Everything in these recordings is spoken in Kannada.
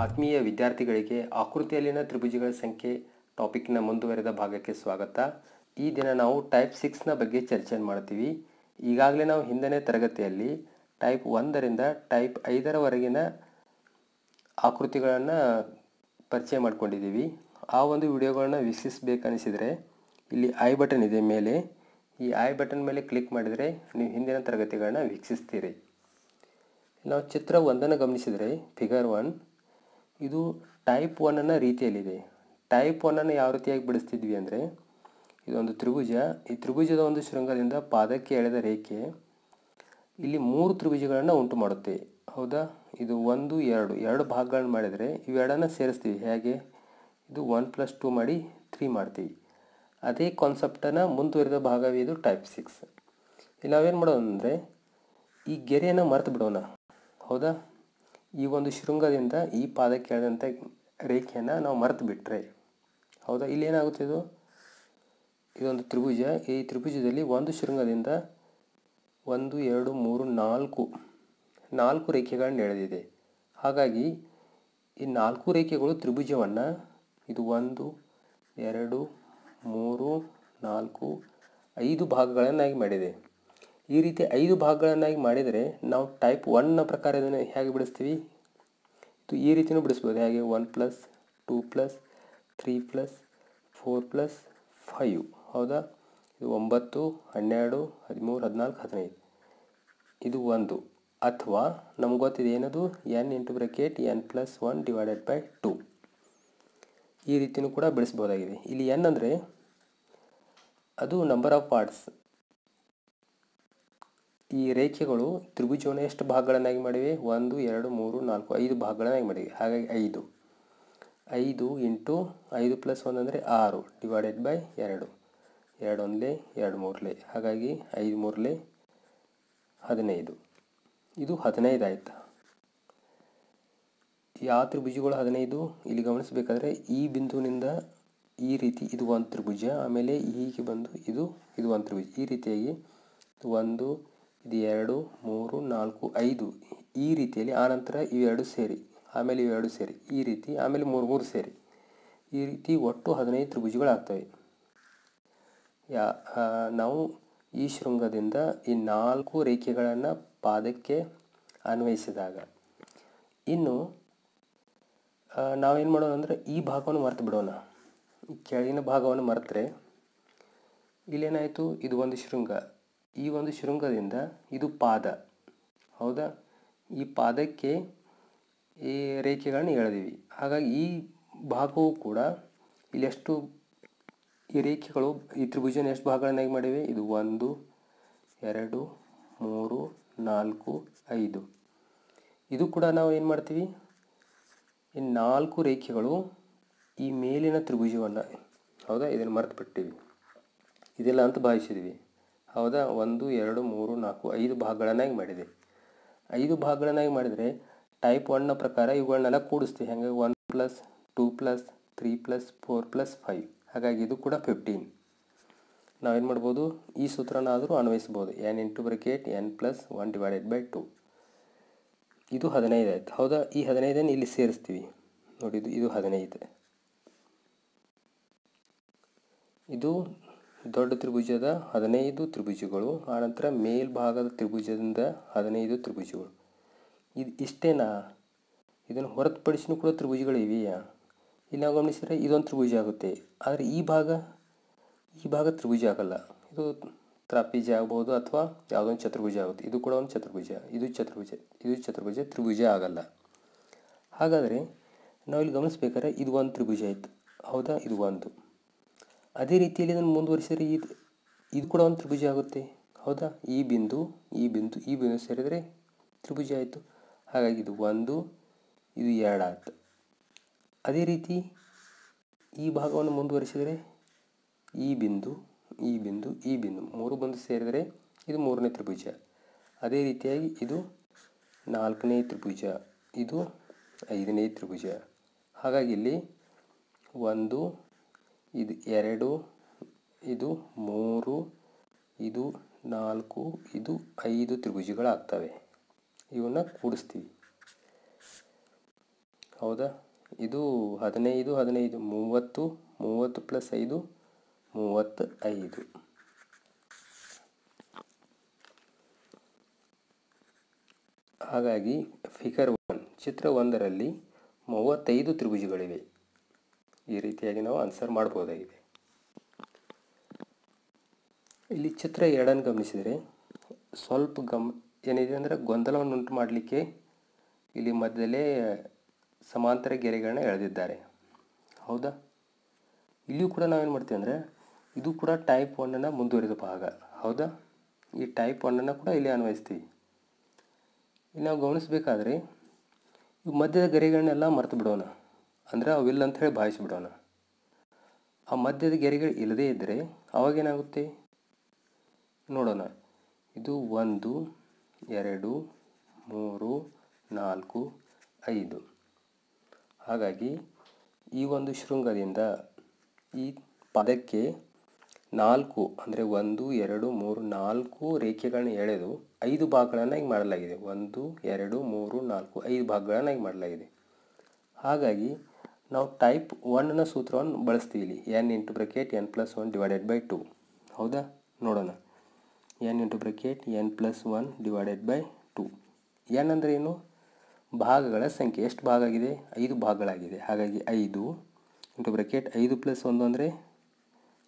ಆತ್ಮೀಯ ವಿದ್ಯಾರ್ಥಿಗಳಿಗೆ ಆಕೃತಿಯಲ್ಲಿನ ತ್ರಿಭುಜಗಳ ಸಂಖ್ಯೆ ಟಾಪಿಕ್ನ ಮುಂದುವರೆದ ಭಾಗಕ್ಕೆ ಸ್ವಾಗತ. ಈ ದಿನ ನಾವು ಟೈಪ್ 6ನ ಬಗ್ಗೆ ಚರ್ಚೆ ಮಾಡ್ತೀವಿ. ಈಗಾಗಲೇ ನಾವು ಹಿಂದಿನ ತರಗತಿಯಲ್ಲಿ ಟೈಪ್ 1ರಿಂದ ಟೈಪ್ 5ರವರೆಗಿನ ಆಕೃತಿಗಳನ್ನು ಪರಿಚಯ ಮಾಡ್ಕೊಂಡಿದ್ದೀವಿ. ಆ ಒಂದು ವಿಡಿಯೋಗಳನ್ನ ವೀಕ್ಷಿಸಬೇಕನಿಸಿದರೆ ಇಲ್ಲಿ ಐ ಬಟನ್ ಇದೆ ಮೇಲೆ, ಈ ಐ ಬಟನ್ ಮೇಲೆ ಕ್ಲಿಕ್ ಮಾಡಿದರೆ ನೀವು ಹಿಂದಿನ ತರಗತಿಗಳನ್ನ ವೀಕ್ಷಿಸ್ತೀರಿ. ನಾವು ಚಿತ್ರ 1ಅನ್ನು ಗಮನಿಸಿದರೆ ಫಿಗರ್ 1 ಇದು ಟೈಪ್ 1ನ ರೀತಿಯಲ್ಲಿದೆ. ಟೈಪ್ 1ಅನ್ನು ಯಾವ ರೀತಿಯಾಗಿ ಬಿಡಿಸ್ತಿದ್ವಿ ಅಂದರೆ, ಇದೊಂದು ತ್ರಿಭುಜ. ಈ ತ್ರಿಭುಜದ ಒಂದು ಶೃಂಗದಿಂದ ಪಾದಕ್ಕೆ ಎಳೆದ ರೇಖೆ ಇಲ್ಲಿ 3 ತ್ರಿಭುಜಗಳನ್ನು ಉಂಟು ಮಾಡುತ್ತೆ. ಹೌದಾ? ಇದು 1 2 ಭಾಗಗಳನ್ನು ಮಾಡಿದರೆ ಇವೆರಡನ್ನು ಸೇರಿಸ್ತೀವಿ. ಹೇಗೆ? ಇದು 1+2 ಮಾಡಿ 3 ಮಾಡ್ತೀವಿ. ಅದೇ ಕಾನ್ಸೆಪ್ಟನ್ನು ಮುಂದುವರಿದ ಭಾಗವೇ ಇದು ಟೈಪ್ 6. ಇಲ್ಲಿ ನಾವೇನು ಮಾಡೋಣ ಅಂದರೆ, ಈ ಗೆರೆಯನ್ನು ಮರೆತು ಬಿಡೋಣ. ಹೌದಾ? ಈ ಒಂದು ಶೃಂಗದಿಂದ ಈ ಪಾದಕ್ಕೆ ಎಳೆದಂಥ ರೇಖೆಯನ್ನು ನಾವು ಮರೆತು ಬಿಟ್ಟರೆ, ಹೌದಾ, ಇಲ್ಲಿ ಏನಾಗುತ್ತೆ, ಇದೊಂದು ತ್ರಿಭುಜ. ಈ ತ್ರಿಭುಜದಲ್ಲಿ ಒಂದು ಶೃಂಗದಿಂದ 1 2 3 4 ರೇಖೆಗಳನ್ನು ಎಳೆದಿದೆ. ಹಾಗಾಗಿ ಈ 4 ರೇಖೆಗಳು ತ್ರಿಭುಜವನ್ನು ಇದು 1 2 3 4 5 ಭಾಗಗಳನ್ನಾಗಿ ಮಾಡಿದೆ. ಈ ರೀತಿ 5 ಭಾಗಗಳನ್ನಾಗಿ ಮಾಡಿದರೆ ನಾವು ಟೈಪ್ 1ನ ಪ್ರಕಾರ ಇದನ್ನು ಹೇಗೆ ಬಿಡಿಸ್ತೀವಿ? ಇದು ಈ ರೀತಿಯೂ ಬಿಡಿಸ್ಬೋದು. ಹೇಗೆ? 1+2+3+4+5. ಹೌದಾ? ಇದು 9 12 13 14 15. ಇದು 1. ಅಥವಾ ನಮ್ಗೆ ಗೊತ್ತಿದೆ ಏನದು, n(n+1)/2. ಈ ರೀತಿಯೂ ಕೂಡ ಬಿಡಿಸ್ಬೋದಾಗಿದೆ. ಇಲ್ಲಿ n ಅಂದರೆ ಅದು ನಂಬರ್ ಆಫ್ ಪಾರ್ಟ್ಸ್. ಈ ರೇಖೆಗಳು ತ್ರಿಭುಜವನ್ನು ಎಷ್ಟು ಭಾಗಗಳನ್ನಾಗಿ ಮಾಡಿವೆ? 1 2 3 4 5 ಭಾಗಗಳನ್ನಾಗಿ ಮಾಡಿವೆ. ಹಾಗಾಗಿ 5 5 ಇಂಟು 5+1 ಅಂದರೆ 6 /2. 2 1 2 3. ಹಾಗಾಗಿ 5 3 15. ಇದು 15 ಆಯಿತಾ? ಯಾವ ತ್ರಿಭುಜಗಳು 15? ಇಲ್ಲಿ ಗಮನಿಸಬೇಕಾದ್ರೆ ಈ ಬಿಂದುವಿನಿಂದ ಈ ರೀತಿ ಇದು ಒಂದು ತ್ರಿಭುಜ, ಆಮೇಲೆ ಹೀಗೆ ಬಂದು ಇದು ಒಂದು ತ್ರಿಭುಜ. ಈ ರೀತಿಯಾಗಿ 1 ಇದು 2 3 4 5 ಈ ರೀತಿಯಲ್ಲಿ, ಆನಂತರ ಇವೆರಡು ಸೇರಿ, ಆಮೇಲೆ ಇವೆರಡು ಸೇರಿ, ಈ ರೀತಿ, ಆಮೇಲೆ 3 ಸೇರಿ, ಈ ರೀತಿ ಒಟ್ಟು 15 ತ್ರಿಭುಜಗಳಾಗ್ತವೆ. ನಾವು ಈ ಶೃಂಗದಿಂದ ಈ 4 ರೇಖೆಗಳನ್ನು ಪಾದಕ್ಕೆ ಅನ್ವಯಿಸಿದಾಗ, ಇನ್ನು ನಾವೇನು ಮಾಡೋಣ ಅಂದರೆ ಈ ಭಾಗವನ್ನು ಮರೆತು ಬಿಡೋಣ. ಈ ಕೆಳಗಿನ ಭಾಗವನ್ನು ಮರೆತರೆ ಇಲ್ಲೇನಾಯಿತು, ಇದು ಒಂದು ಶೃಂಗ. ಈ ಒಂದು ಶೃಂಗದಿಂದ ಇದು ಪಾದ. ಹೌದಾ? ಈ ಪಾದಕ್ಕೆ ಈ ರೇಖೆಗಳನ್ನು ಎಳೆದಿವಿ. ಹಾಗಾಗಿ ಈ ಭಾಗವು ಕೂಡ ಇಲ್ಲಿ ಎಷ್ಟು, ಈ ರೇಖೆಗಳು ಈ ತ್ರಿಭುಜನ ಎಷ್ಟು ಭಾಗಗಳನ್ನಾಗಿ ಮಾಡಿವೆ? ಇದು 1 2 3 4 5. ಇದು ಕೂಡ ನಾವು ಏನು ಮಾಡ್ತೀವಿ, ಈ 4 ರೇಖೆಗಳು ಈ ಮೇಲಿನ ತ್ರಿಭುಜವನ್ನು, ಹೌದಾ, ಇದನ್ನು ಮರೆತು ಬಿಟ್ಟಿವಿ. ಇದೆಲ್ಲ ಅಂತ ಭಾವಿಸಿದ್ವಿ. ಹೌದಾ? 1 2 3 4 5 ಭಾಗಗಳನ್ನಾಗಿ ಮಾಡಿದೆ. 5 ಭಾಗಗಳನ್ನಾಗಿ ಮಾಡಿದರೆ ಟೈಪ್ 1ನ ಪ್ರಕಾರ ಇವುಗಳನ್ನೆಲ್ಲ ಕೂಡಿಸ್ತೀವಿ. ಹಾಗೆ 1+2+3+4+5. ಹಾಗಾಗಿ ಇದು ಕೂಡ 15. ನಾವೇನು ಮಾಡ್ಬೋದು, ಈ ಸೂತ್ರನಾದರೂ ಅನ್ವಯಿಸ್ಬೋದು. n(n+1)/2. ಇದು 15 ಆಯಿತು. ಹೌದಾ? ಈ 15ಅನ್ನು ಇಲ್ಲಿ ಸೇರಿಸ್ತೀವಿ. ನೋಡಿ, ಇದು 15. ಇದು ದೊಡ್ಡ ತ್ರಿಭುಜದ 15 ತ್ರಿಭುಜಗಳು, ಆನಂತರ ಮೇಲ್ಭಾಗದ ತ್ರಿಭುಜದಿಂದ 15 ತ್ರಿಭುಜಗಳು. ಇದು ಇಷ್ಟೇನಾ? ಇದನ್ನು ಹೊರತುಪಡಿಸಿನೂ ಕೂಡ ತ್ರಿಭುಜಗಳು ಇವೆಯಾ? ಇಲ್ಲಿ ನಾವು ಗಮನಿಸಿದರೆ ಇದೊಂದು ತ್ರಿಭುಜ ಆಗುತ್ತೆ. ಆದರೆ ಈ ಭಾಗ ತ್ರಿಭುಜ ಆಗಲ್ಲ. ಇದು ತ್ರಾಪಿಜ ಆಗ್ಬೋದು ಅಥವಾ ಯಾವುದೊಂದು ಚತುರ್ಭುಜ ಆಗುತ್ತೆ. ಇದು ಕೂಡ ಒಂದು ಚತುರ್ಭುಜ, ಇದು ಚತುರ್ಭುಜ, ತ್ರಿಭುಜ ಆಗಲ್ಲ. ಹಾಗಾದರೆ ನಾವಿಲ್ಲಿ ಗಮನಿಸ್ಬೇಕಾದ್ರೆ ಇದು ಒಂದು ತ್ರಿಭುಜ ಆಯಿತು. ಹೌದಾ? ಇದು ಒಂದು. ಅದೇ ರೀತಿಯಲ್ಲಿ ಇದನ್ನು ಮುಂದುವರಿಸಿದರೆ ಇದು ಕೂಡ ಒಂದು ತ್ರಿಭುಜ ಆಗುತ್ತೆ. ಹೌದಾ? ಈ ಬಿಂದು ಸೇರಿದರೆ ತ್ರಿಭುಜ ಆಯಿತು. ಹಾಗಾಗಿ ಇದು 1 ಇದು 2 ಆಯಿತು. ಅದೇ ರೀತಿ ಈ ಭಾಗವನ್ನು ಮುಂದುವರಿಸಿದರೆ ಈ ಬಿಂದು 3 ಬಂದು ಸೇರಿದರೆ ಇದು 3ನೇ ತ್ರಿಭುಜ. ಅದೇ ರೀತಿಯಾಗಿ ಇದು 4ನೇ ತ್ರಿಭುಜ, ಇದು 5ನೇ ತ್ರಿಭುಜ. ಹಾಗಾಗಿ ಇಲ್ಲಿ 1 ಇದು 2 ಇದು 3 ಇದು 4 ಇದು 5 ತ್ರಿಭುಜಗಳಾಗ್ತವೆ. ಇವನ್ನ ಕೂಡಿಸ್ತೀವಿ. ಹೌದಾ? ಇದು 15 15 30 30 ಪ್ಲಸ್ 5 35. ಹಾಗಾಗಿ ಫಿಗರ್ 1 ಚಿತ್ರ 1ರಲ್ಲಿ 35 ತ್ರಿಭುಜಗಳಿವೆ. ಈ ರೀತಿಯಾಗಿ ನಾವು ಆನ್ಸರ್ ಮಾಡ್ಬೋದಾಗಿದೆ. ಇಲ್ಲಿ ಚಿತ್ರ 2 ಗಮನಿಸಿದರೆ ಸ್ವಲ್ಪ ಏನಿದೆ ಅಂದರೆ ಗೊಂದಲವನ್ನು ಉಂಟು ಮಾಡಲಿಕ್ಕೆ ಇಲ್ಲಿ ಮಧ್ಯದಲ್ಲೇ ಸಮಾಂತರ ಗೆರೆಗಳನ್ನ ಎಳೆದಿದ್ದಾರೆ. ಹೌದಾ? ಇಲ್ಲಿಯೂ ಕೂಡ ನಾವೇನು ಮಾಡ್ತೀವಿ ಅಂದರೆ ಇದು ಕೂಡ ಟೈಪ್ 1ನ ಮುಂದುವರಿದ ಭಾಗ. ಹೌದಾ? ಈ ಟೈಪ್ 1ನ್ನು ಕೂಡ ಇಲ್ಲಿ ಅನ್ವಯಿಸ್ತೀವಿ. ಇಲ್ಲಿ ನಾವು ಗಮನಿಸಬೇಕಾದ್ರೆ ಈ ಮಧ್ಯದ ಗೆರೆಗಳನ್ನೆಲ್ಲ ಮರೆತು ಬಿಡೋಣ, ಅಂದರೆ ಅವಿಲ್ಲ ಅಂತ ಹೇಳಿ ಭಾವಿಸಿಬಿಡೋಣ. ಆ ಮಧ್ಯದ ಗೆರೆಗಳು ಇಲ್ಲದೇ ಇದ್ದರೆ ಅವಾಗೇನಾಗುತ್ತೆ ನೋಡೋಣ. ಇದು 1 2 3 4 5. ಹಾಗಾಗಿ ಈ ಒಂದು ಶೃಂಗದಿಂದ ಈ ಪದಕ್ಕೆ 4 ಅಂದರೆ 1 2 3 4 ರೇಖೆಗಳನ್ನ ಎಳೆದು 5 ಭಾಗಗಳನ್ನಾಗಿ ಮಾಡಲಾಗಿದೆ. 1 2 3 4 5 ಭಾಗಗಳನ್ನಾಗಿ ಮಾಡಲಾಗಿದೆ. ಹಾಗಾಗಿ ನಾವು ಟೈಪ್ 1ನ ಸೂತ್ರವನ್ನು ಬಳಸ್ತೀವಿ ಇಲ್ಲಿ. n × n+1 / 2. ಹೌದಾ? ನೋಡೋಣ. n × n+1 / 2. n ಅಂದರೆ ಏನು? ಭಾಗಗಳ ಸಂಖ್ಯೆ. ಎಷ್ಟು ಭಾಗ ಆಗಿದೆ? 5 ಭಾಗಗಳಾಗಿದೆ. ಹಾಗಾಗಿ 5 × 5 + 1 ಅಂದರೆ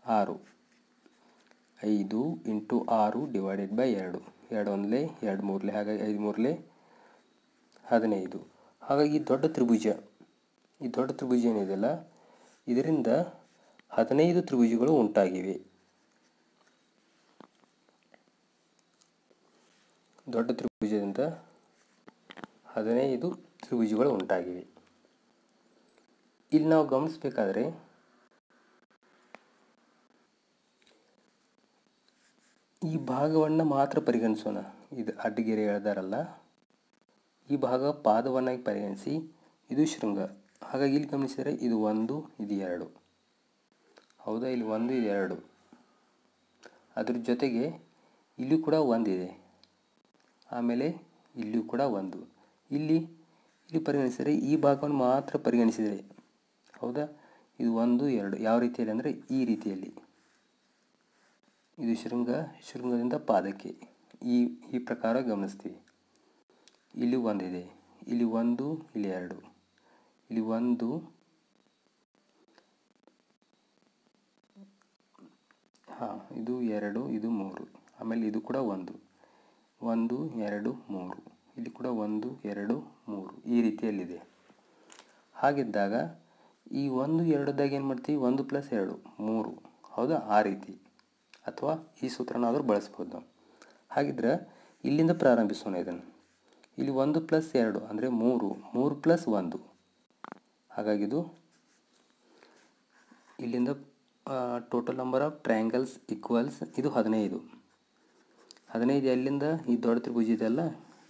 6. 5 × 6 / 2. 2 1 2 3 ಹಾಗಾಗಿ 5 3 15. ಹಾಗಾಗಿ ಈ ದೊಡ್ಡ ತ್ರಿಭುಜ ಏನಿದೆಯಲ್ಲ, ಇದರಿಂದ 15 ತ್ರಿಭುಜಗಳು ಉಂಟಾಗಿವೆ. ದೊಡ್ಡ ತ್ರಿಭುಜದಿಂದ 15 ತ್ರಿಭುಜಗಳು ಉಂಟಾಗಿವೆ. ಇಲ್ಲಿ ನಾವು ಗಮನಿಸಬೇಕಾದ್ರೆ ಈ ಭಾಗವನ್ನು ಮಾತ್ರ ಪರಿಗಣಿಸೋಣ. ಇದು ಅಡ್ಡಗೆರೆ ಎಳೆದಾರಲ್ಲ, ಈ ಭಾಗ ಪಾದವನ್ನಾಗಿ ಪರಿಗಣಿಸಿ. ಇದು ಶೃಂಗ. ಹಾಗಾಗಿ ಇಲ್ಲಿ ಗಮನಿಸಿದರೆ ಇದು 1 ಇದು 2. ಹೌದಾ? ಇಲ್ಲಿ 1 ಇದು 2. ಅದ್ರ ಜೊತೆಗೆ ಇಲ್ಲಿ ಕೂಡ 1 ಇದೆ. ಆಮೇಲೆ ಇಲ್ಲಿಯೂ ಕೂಡ 1. ಇಲ್ಲಿ ಪರಿಗಣಿಸಿದರೆ ಈ ಭಾಗವನ್ನು ಮಾತ್ರ ಪರಿಗಣಿಸಿದರೆ, ಹೌದಾ? ಇದು 1 2 ಯಾವ ರೀತಿಯಲ್ಲಿ ಅಂದರೆ ಈ ರೀತಿಯಲ್ಲಿ. ಇದು ಶೃಂಗದಿಂದ ಪಾದಕ್ಕೆ ಈ ಪ್ರಕಾರ ಗಮನಿಸ್ತೀವಿ. ಇಲ್ಲಿ 1 ಇದೆ, ಇಲ್ಲಿ 1 ಇಲ್ಲಿ 2, ಇಲ್ಲಿ 1 ಇದು 2 ಇದು 3, ಆಮೇಲೆ ಇದು ಕೂಡ 1 1 2 3, ಇಲ್ಲಿ ಕೂಡ 1 2 3 ಈ ರೀತಿಯಲ್ಲಿದೆ. ಹಾಗಿದ್ದಾಗ ಈ 1 2ದಾಗ ಏನು ಮಾಡ್ತೀವಿ? 1 + 2 3. ಹೌದಾ? ಆ ರೀತಿ ಅಥವಾ ಈ ಸೂತ್ರನಾದರೂ ಬಳಸ್ಬೋದು ನಾವು. ಹಾಗಿದ್ರೆ ಇಲ್ಲಿಂದ ಪ್ರಾರಂಭಿಸೋಣ ಇದನ್ನು. ಇಲ್ಲಿ 1 + 2 ಅಂದರೆ 3 3 + 1. ಹಾಗಾಗಿ ಇಲ್ಲಿಂದ total number of triangles equals ಇದು 15. 15 ಎಲ್ಲಿಂದ? ಈ ದೊಡ್ಡ ತ್ರಿಭುಜ ಇದೆಯಲ್ಲ,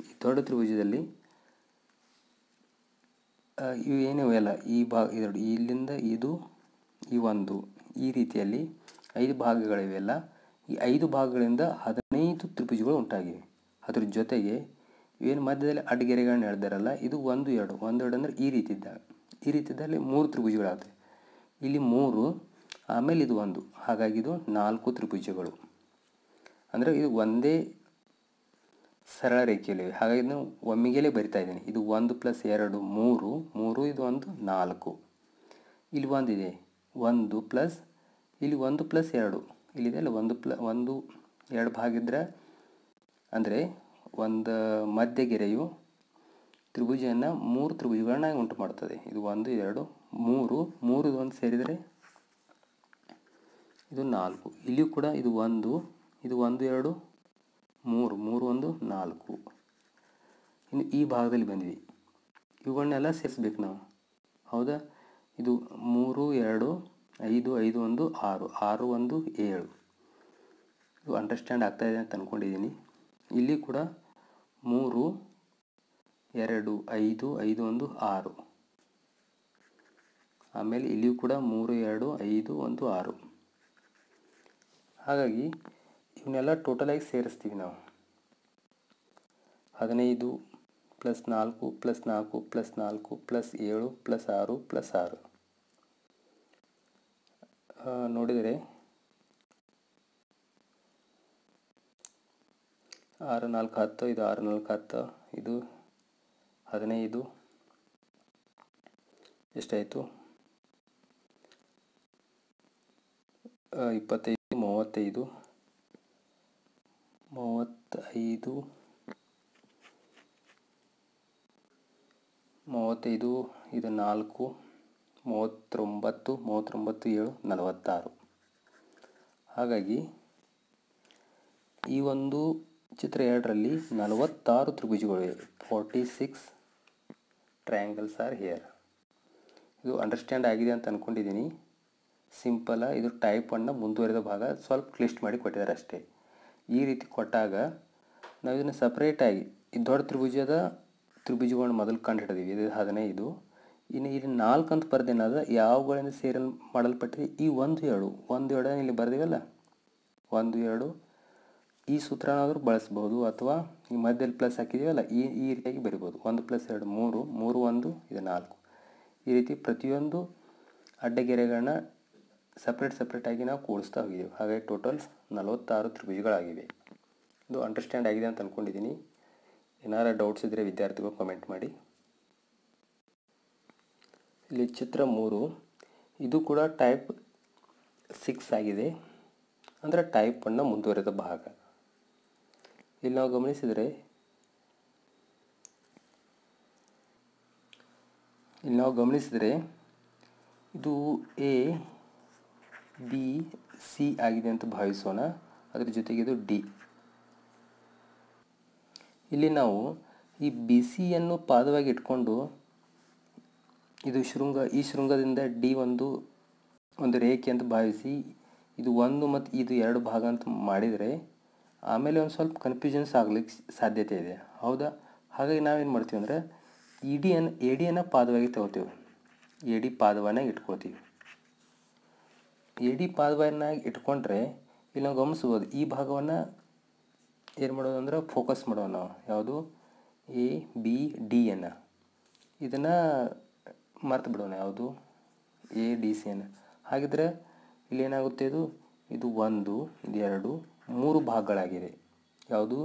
ಈ ದೊಡ್ಡ ತ್ರಿಭುಜದಲ್ಲಿ ಇವು ಏನಿವೆಯಲ್ಲ, ಈ ಭಾಗ ಇದು ಇಲ್ಲಿಂದ ಇದು ಈ 1 ಈ ರೀತಿಯಲ್ಲಿ 5 ಭಾಗಗಳಿವೆಯಲ್ಲ, ಈ 5 ಭಾಗಗಳಿಂದ 15 ತ್ರಿಭುಜಗಳು ಉಂಟಾಗಿವೆ. ಅದ್ರ ಜೊತೆಗೆ ಇವೇನು ಮಧ್ಯದಲ್ಲಿ ಅಡ್ಡಗೆರೆಗಳನ್ನ ಎಳೆದಾರಲ್ಲ, ಇದು 1 2 1 2 ಅಂದರೆ ಈ ರೀತಿದ್ದಲ್ಲಿ 3 ತ್ರಿಭುಜಗಳಾಗ್ತವೆ. ಇಲ್ಲಿ 3 ಆಮೇಲೆ ಇದು 1, ಹಾಗಾಗಿ ಇದು 4 ತ್ರಿಭುಜಗಳು. ಅಂದರೆ ಇದು ಒಂದೇ ಸರಳ ರೇಖೆಯಲ್ಲಿವೆ. ಹಾಗಾಗಿ ನಾನು ಒಮ್ಮಿಗೆಲೇ ಬರಿತಾ ಇದ್ದೀನಿ. ಇದು 1 + 2 3 3 ಇದು 1 4. ಇಲ್ಲಿ 1 ಇದೆ, 1 ಪ್ಲಸ್ ಇಲ್ಲಿ 1 + 2 ಇಲ್ಲಿದೆ ಅಲ್ಲ, 1 2 ಭಾಗ ಇದ್ದರೆ ಅಂದರೆ ಒಂದು ಮಧ್ಯಗೆರೆಯು ತ್ರಿಭುಜವನ್ನು 3 ತ್ರಿಭುಜಗಳನ್ನ ಉಂಟು ಮಾಡ್ತದೆ. ಇದು 1 2 3 3 1 ಸೇರಿದರೆ ಇದು 4. ಇಲ್ಲಿಯೂ ಕೂಡ ಇದು 1 ಇದು 1 2 3 3 1 4. ಇನ್ನು ಈ ಭಾಗದಲ್ಲಿ ಬಂದ್ವಿ. ಇವುಗಳನ್ನೆಲ್ಲ ಸೇರಿಸ್ಬೇಕು ನಾವು. ಹೌದಾ? ಇದು 3 2 5 5 1 6 6 1 7. ಇದು ಅಂಡರ್ಸ್ಟ್ಯಾಂಡ್ ಆಗ್ತಾಯಿದೆ ಅಂತ ಅಂದ್ಕೊಂಡಿದ್ದೀನಿ. ಇಲ್ಲಿ ಕೂಡ 3 2 5 5 1 6. ಆಮೇಲೆ ಇಲ್ಲಿಯೂ ಕೂಡ 3 2 5 1 6. ಹಾಗಾಗಿ ಇವನ್ನೆಲ್ಲ ಟೋಟಲಾಗಿ ಸೇರಿಸ್ತೀವಿ ನಾವು. 15 plus 4 plus 4 plus 4 plus 7 plus 6 plus 6 ನೋಡಿದರೆ 6 4 10, ಇದು 6 4 10, ಇದು 15, ಎಷ್ಟಾಯಿತು 25 35 35, ಇದು 4 39 7 46. ಹಾಗಾಗಿ ಈ ಒಂದು ಚಿತ್ರ 2ರಲ್ಲಿ 46 ತ್ರಿಭುಜಗಳಿವೆ. 46 ಟ್ರಯಾಂಗಲ್ಸ್ ಆರ್ ಹಿಯರ್. ಇದು ಅಂಡರ್ಸ್ಟ್ಯಾಂಡ್ ಆಗಿದೆ ಅಂತ ಅಂದ್ಕೊಂಡಿದ್ದೀನಿ. ಸಿಂಪಲ್ಲ. ಇದು ಟೈಪ್ 1ನ ಮುಂದುವರೆದ ಭಾಗ, ಸ್ವಲ್ಪ ಕ್ಲಿಸ್ಟ್ ಮಾಡಿ ಕೊಟ್ಟಿದ್ದಾರೆ ಅಷ್ಟೇ. ಈ ರೀತಿ ಕೊಟ್ಟಾಗ ನಾವು ಇದನ್ನು ಸಪ್ರೇಟಾಗಿ ಈ ದೊಡ್ಡ ತ್ರಿಭುಜಗಳನ್ನ ಮೊದಲು ಕಂಡು ಹಿಡಿದೀವಿ. ಇದು 15. ಇನ್ನು ಇಲ್ಲಿ 4 ಅಂತ ಬರೆದೇನಾದ ಯಾವುಗಳಿಂದ ಸೇರಲ್ ಮಾಡಲ್ಪಟ್ಟಿದೆ ಈ 1 2 ಇಲ್ಲಿ ಬರೆದಿವಲ್ಲ 1 2 ಈ ಸೂತ್ರನಾದರೂ ಬಳಸ್ಬೋದು, ಅಥವಾ ಈ ಮಧ್ಯದಲ್ಲಿ ಪ್ಲಸ್ ಹಾಕಿದ್ದೀವಲ್ಲ ಈ ರೀತಿಯಾಗಿ ಬರಿಬೋದು. 1 + 2 3 3 1 ಇದು 4. ಈ ರೀತಿ ಪ್ರತಿಯೊಂದು ಅಡ್ಡಗೆರೆಗಳನ್ನ ಸಪ್ರೇಟಾಗಿ ನಾವು ಕೂಡಿಸ್ತಾ ಹೋಗಿದ್ದೀವಿ. ಹಾಗಾಗಿ ಟೋಟಲ್ 46 ತ್ರಿಭುಜಗಳಾಗಿವೆ. ಇದು ಅಂಡರ್ಸ್ಟ್ಯಾಂಡ್ ಆಗಿದೆ ಅಂತ ಅಂದ್ಕೊಂಡಿದ್ದೀನಿ. ಏನಾರ ಡೌಟ್ಸ್ ಇದ್ದರೆ ವಿದ್ಯಾರ್ಥಿಗಳು ಕಮೆಂಟ್ ಮಾಡಿ. ಇಲ್ಲಿ ಚಿತ್ರ 3, ಇದು ಕೂಡ ಟೈಪ್ 6 ಆಗಿದೆ, ಅಂದರೆ ಟೈಪ್ 1ನ ಮುಂದುವರೆದ ಭಾಗ. ಇಲ್ಲಿ ನಾವು ಗಮನಿಸಿದರೆ ಇದು ಎ ಬಿ ಸಿ ಆಗಿದೆ ಅಂತ ಭಾವಿಸೋಣ. ಅದರ ಜೊತೆಗೆ ಇದು ಡಿ. ಇಲ್ಲಿ ನಾವು ಈ ಬಿ ಸಿಯನ್ನು ಪಾದವಾಗಿ ಇಟ್ಕೊಂಡು ಇದು ಈ ಶೃಂಗದಿಂದ ಡಿ ಒಂದು ರೇಖೆ ಅಂತ ಭಾವಿಸಿ ಇದು 1 ಮತ್ತು ಇದು 2 ಭಾಗ ಅಂತ ಮಾಡಿದರೆ ಆಮೇಲೆ ಒಂದು ಸ್ವಲ್ಪ ಕನ್ಫ್ಯೂಷನ್ಸ್ ಆಗ್ಲಿಕ್ಕೆ ಸಾಧ್ಯತೆ ಇದೆ, ಹೌದಾ? ಹಾಗಾಗಿ ನಾವೇನು ಮಾಡ್ತೀವಿ ಅಂದರೆ ಎ ಡಿಯನ್ನು ಪಾದವಾಗಿ ತಗೋತೀವಿ. ಎ ಡಿ ಪಾದವನ್ನಾಗಿ ಇಟ್ಕೊಳ್ತೀವಿ. ಎ ಡಿ ಪಾದವನ್ನಾಗಿ ಇಟ್ಕೊಂಡ್ರೆ ಇಲ್ಲಿ ನಾವು ಗಮನಿಸ್ಬೋದು, ಈ ಭಾಗವನ್ನು ಏನು ಮಾಡೋದು ಅಂದ್ರೆ ಫೋಕಸ್ ಮಾಡೋಣ ನಾವು. ಯಾವುದು? ಎ ಬಿ ಡಿಯನ್ನು ಇದನ್ನು ಮರ್ತು ಬಿಡೋಣ. ಯಾವುದು? ಎ ಡಿ ಸಿಯನ್ನು. ಹಾಗಿದ್ರೆ ಇಲ್ಲಿ ಏನಾಗುತ್ತೆ? ಇದು 1 ಇದು 2 3 ಭಾಗಗಳಾಗಿವೆ. ಯಾವುದು?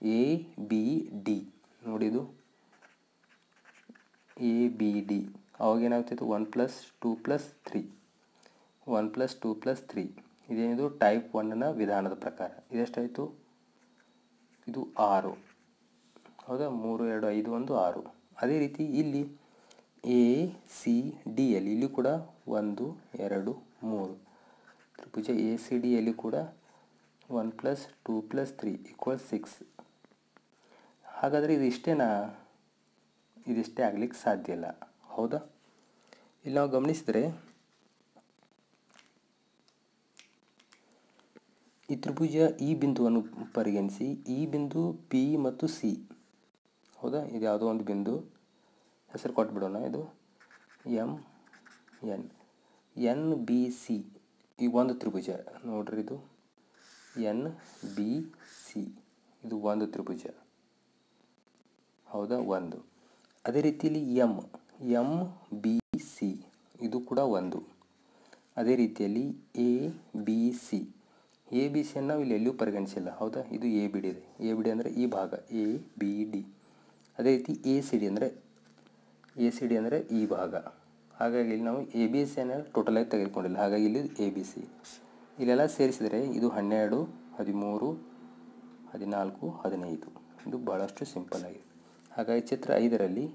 A B D. ನೋಡಿದು ಎ ಬಿ ಡಿ. ಅವಾಗ ಏನಾಗ್ತಿತ್ತು? 1 + 2 + 3 1 + 2 + 3. ಇದೇನಿದು? ಟೈಪ್ 1ನ ವಿಧಾನದ ಪ್ರಕಾರ ಇದೆಷ್ಟಾಯಿತು? ಇದು 6, ಹೌದಾ? 3 2 5 1 6. ಅದೇ ರೀತಿ ಇಲ್ಲಿ ಎ ಸಿ ಡಿಯಲ್ಲಿ ಇಲ್ಲಿ ಕೂಡ 1 2 3 ತ್ರಿಭುಜ ಎ ಸಿ ಡಿಯಲ್ಲಿ ಕೂಡ 1 + 2 + 3 = 6. ಹಾಗಾದರೆ ಇದಿಷ್ಟೇನಾ? ಇದಿಷ್ಟೇ ಆಗಲಿಕ್ಕೆ ಸಾಧ್ಯ ಇಲ್ಲ, ಹೌದಾ? ಇಲ್ಲಿ ನಾವು ಗಮನಿಸಿದರೆ ಈ ತ್ರಿಭುಜ ಈ ಬಿಂದುವನ್ನು ಪರಿಗಣಿಸಿ, ಈ ಬಿಂದು ಪಿ ಮತ್ತು ಸಿ, ಹೌದಾ? ಇದು ಯಾವುದೋ ಒಂದು ಬಿಂದು, ಹೆಸರು ಕೊಟ್ಬಿಡೋಣ. ಇದು ಎನ್ ಬಿ ಸಿ ಈ ಒಂದು ತ್ರಿಭುಜ ನೋಡ್ರಿ. ಇದು ಎನ್ ಬಿ ಸಿ ಇದು ಒಂದು ತ್ರಿಭುಜ, ಹೌದಾ? 1. ಅದೇ ರೀತಿಯಲ್ಲಿ ಎಮ್ ಬಿ ಸಿ ಇದು ಕೂಡ 1. ಅದೇ ರೀತಿಯಲ್ಲಿ ಎ ಬಿ ಸಿ ಸಿಯನ್ನು ನಾವು ಇಲ್ಲಿ ಎಲ್ಲೂ ಪರಿಗಣಿಸಿಲ್ಲ, ಹೌದಾ? ಇದು ಎ ಬಿ ಡಿ ಇದೆ. ಎ ಬಿ ಡಿ ಅಂದರೆ ಈ ಭಾಗ ಎ ಬಿ ಡಿ. ಅದೇ ರೀತಿ ಎ ಸಿ ಡಿ ಅಂದರೆ ಈ ಭಾಗ. ಹಾಗಾಗಿ ಇಲ್ಲಿ ನಾವು ಎ ಬಿ ಸಿಯನ್ನು ಟೋಟಲಾಗಿ ತೆಗೆದುಕೊಂಡಿಲ್ಲ. ಹಾಗಾಗಿ ಇಲ್ಲಿ ಎ ಬಿ ಸಿ ಇಲ್ಲೆಲ್ಲ ಸೇರಿಸಿದರೆ ಇದು 12 13 14 15. ಇದು ಭಾಳಷ್ಟು ಸಿಂಪಲ್ ಆಗಿದೆ. ಹಾಗಾಗಿ ಚಿತ್ರ 5ರಲ್ಲಿ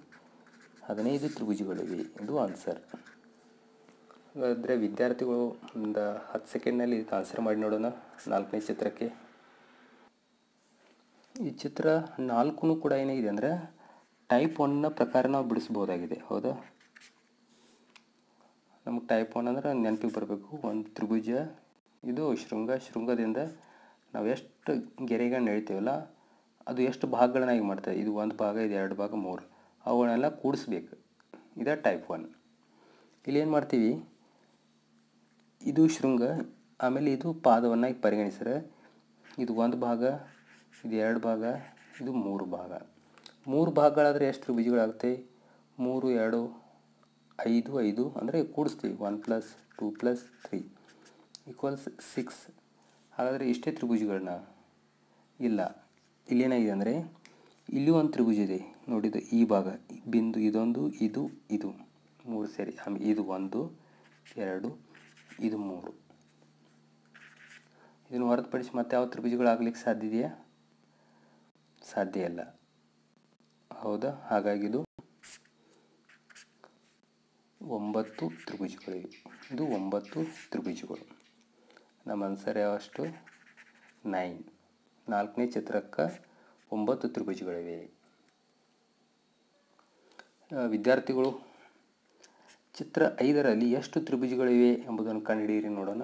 15 ತ್ರಿಭುಜಗಳಿವೆ. ಇದು ಆನ್ಸರ್. ಹಾಗಾದರೆ ವಿದ್ಯಾರ್ಥಿಗಳು ಒಂದು 10 ಸೆಕೆಂಡ್ನಲ್ಲಿ ಇದಕ್ಕೆ ಆನ್ಸರ್ ಮಾಡಿ ನೋಡೋಣ. 4ನೇ ಚಿತ್ರಕ್ಕೆ. ಈ ಚಿತ್ರ 4 ಕೂಡ ಏನಾಗಿದೆ ಅಂದರೆ ಟೈಪ್ 1ನ ಪ್ರಕಾರ ನಾವು ಬಿಡಿಸ್ಬೋದಾಗಿದೆ, ಹೌದಾ? ನಮಗೆ ಟೈಪ್ 1 ಅಂದರೆ ನೆನಪಿಗೆ ಬರಬೇಕು, ಒಂದು ತ್ರಿಭುಜ, ಇದು ಶೃಂಗದಿಂದ ನಾವು ಎಷ್ಟು ಗೆರೆಗಳನ್ನ ಎಳಿತೀವಲ್ಲ ಅದು ಎಷ್ಟು ಭಾಗಗಳನ್ನಾಗಿ ಮಾಡ್ತೇವೆ. ಇದು 1 ಭಾಗ, ಇದು 2 ಭಾಗ, 3, ಅವುಗಳನ್ನೆಲ್ಲ ಕೂಡಿಸ್ಬೇಕು. ಇದೇ ಟೈಪ್ 1. ಇಲ್ಲಿ ಏನು ಮಾಡ್ತೀವಿ? ಇದು ಶೃಂಗ, ಆಮೇಲೆ ಇದು ಪಾದವನ್ನಾಗಿ ಪರಿಗಣಿಸಿದರೆ ಇದು 1 ಭಾಗ, ಇದು 2 ಭಾಗ, ಇದು 3 ಭಾಗ. ಮೂರು ಭಾಗಗಳಾದರೆ ಎಷ್ಟು ತ್ರಿಭುಜಗಳಾಗುತ್ತೆ? 3 2 5 5 ಅಂದರೆ ಕೂಡಿಸ್ತೀವಿ 1 + 2 + 3 = 6. ಹಾಗಾದರೆ ಇಷ್ಟೇ ತ್ರಿಭುಜಗಳನ್ನ ಇಲ್ಲ. ಇಲ್ಲೇನಾಗಿದೆ ಅಂದರೆ ಇಲ್ಲಿ ಒಂದು ತ್ರಿಭುಜ ಇದೆ ನೋಡಿದ್ದು, ಈ ಭಾಗ ಬಿಂದು ಇದೊಂದು ಇದು ಇದು 3 ಸೇರಿ, ಆಮೇಲೆ ಇದು 1 2 ಇದು 3. ಇದನ್ನು ಹೊರತುಪಡಿಸಿ ಮತ್ತೆ ಯಾವ ತ್ರಿಭುಜಗಳಾಗಲಿಕ್ಕೆ ಸಾಧ್ಯ ಇದೆಯಾ? ಸಾಧ್ಯ ಇಲ್ಲ, ಹೌದಾ? ಹಾಗಾಗಿ ಇದು 9 ತ್ರಿಭುಜಗಳಿವೆ. ಇದು 9 ತ್ರಿಭುಜಗಳು. ನಮ್ಮ ಆನ್ಸರ್ ಯಾವಷ್ಟು? 9. 4ನೇ ಚಿತ್ರಕ್ಕೆ 9 ತ್ರಿಭುಜಗಳಿವೆ. ವಿದ್ಯಾರ್ಥಿಗಳು, ಚಿತ್ರ 5ರಲ್ಲಿ ಎಷ್ಟು ತ್ರಿಭುಜಗಳಿವೆ ಎಂಬುದನ್ನು ಕಂಡುಹಿಡಿಯಿರಿ ನೋಡೋಣ.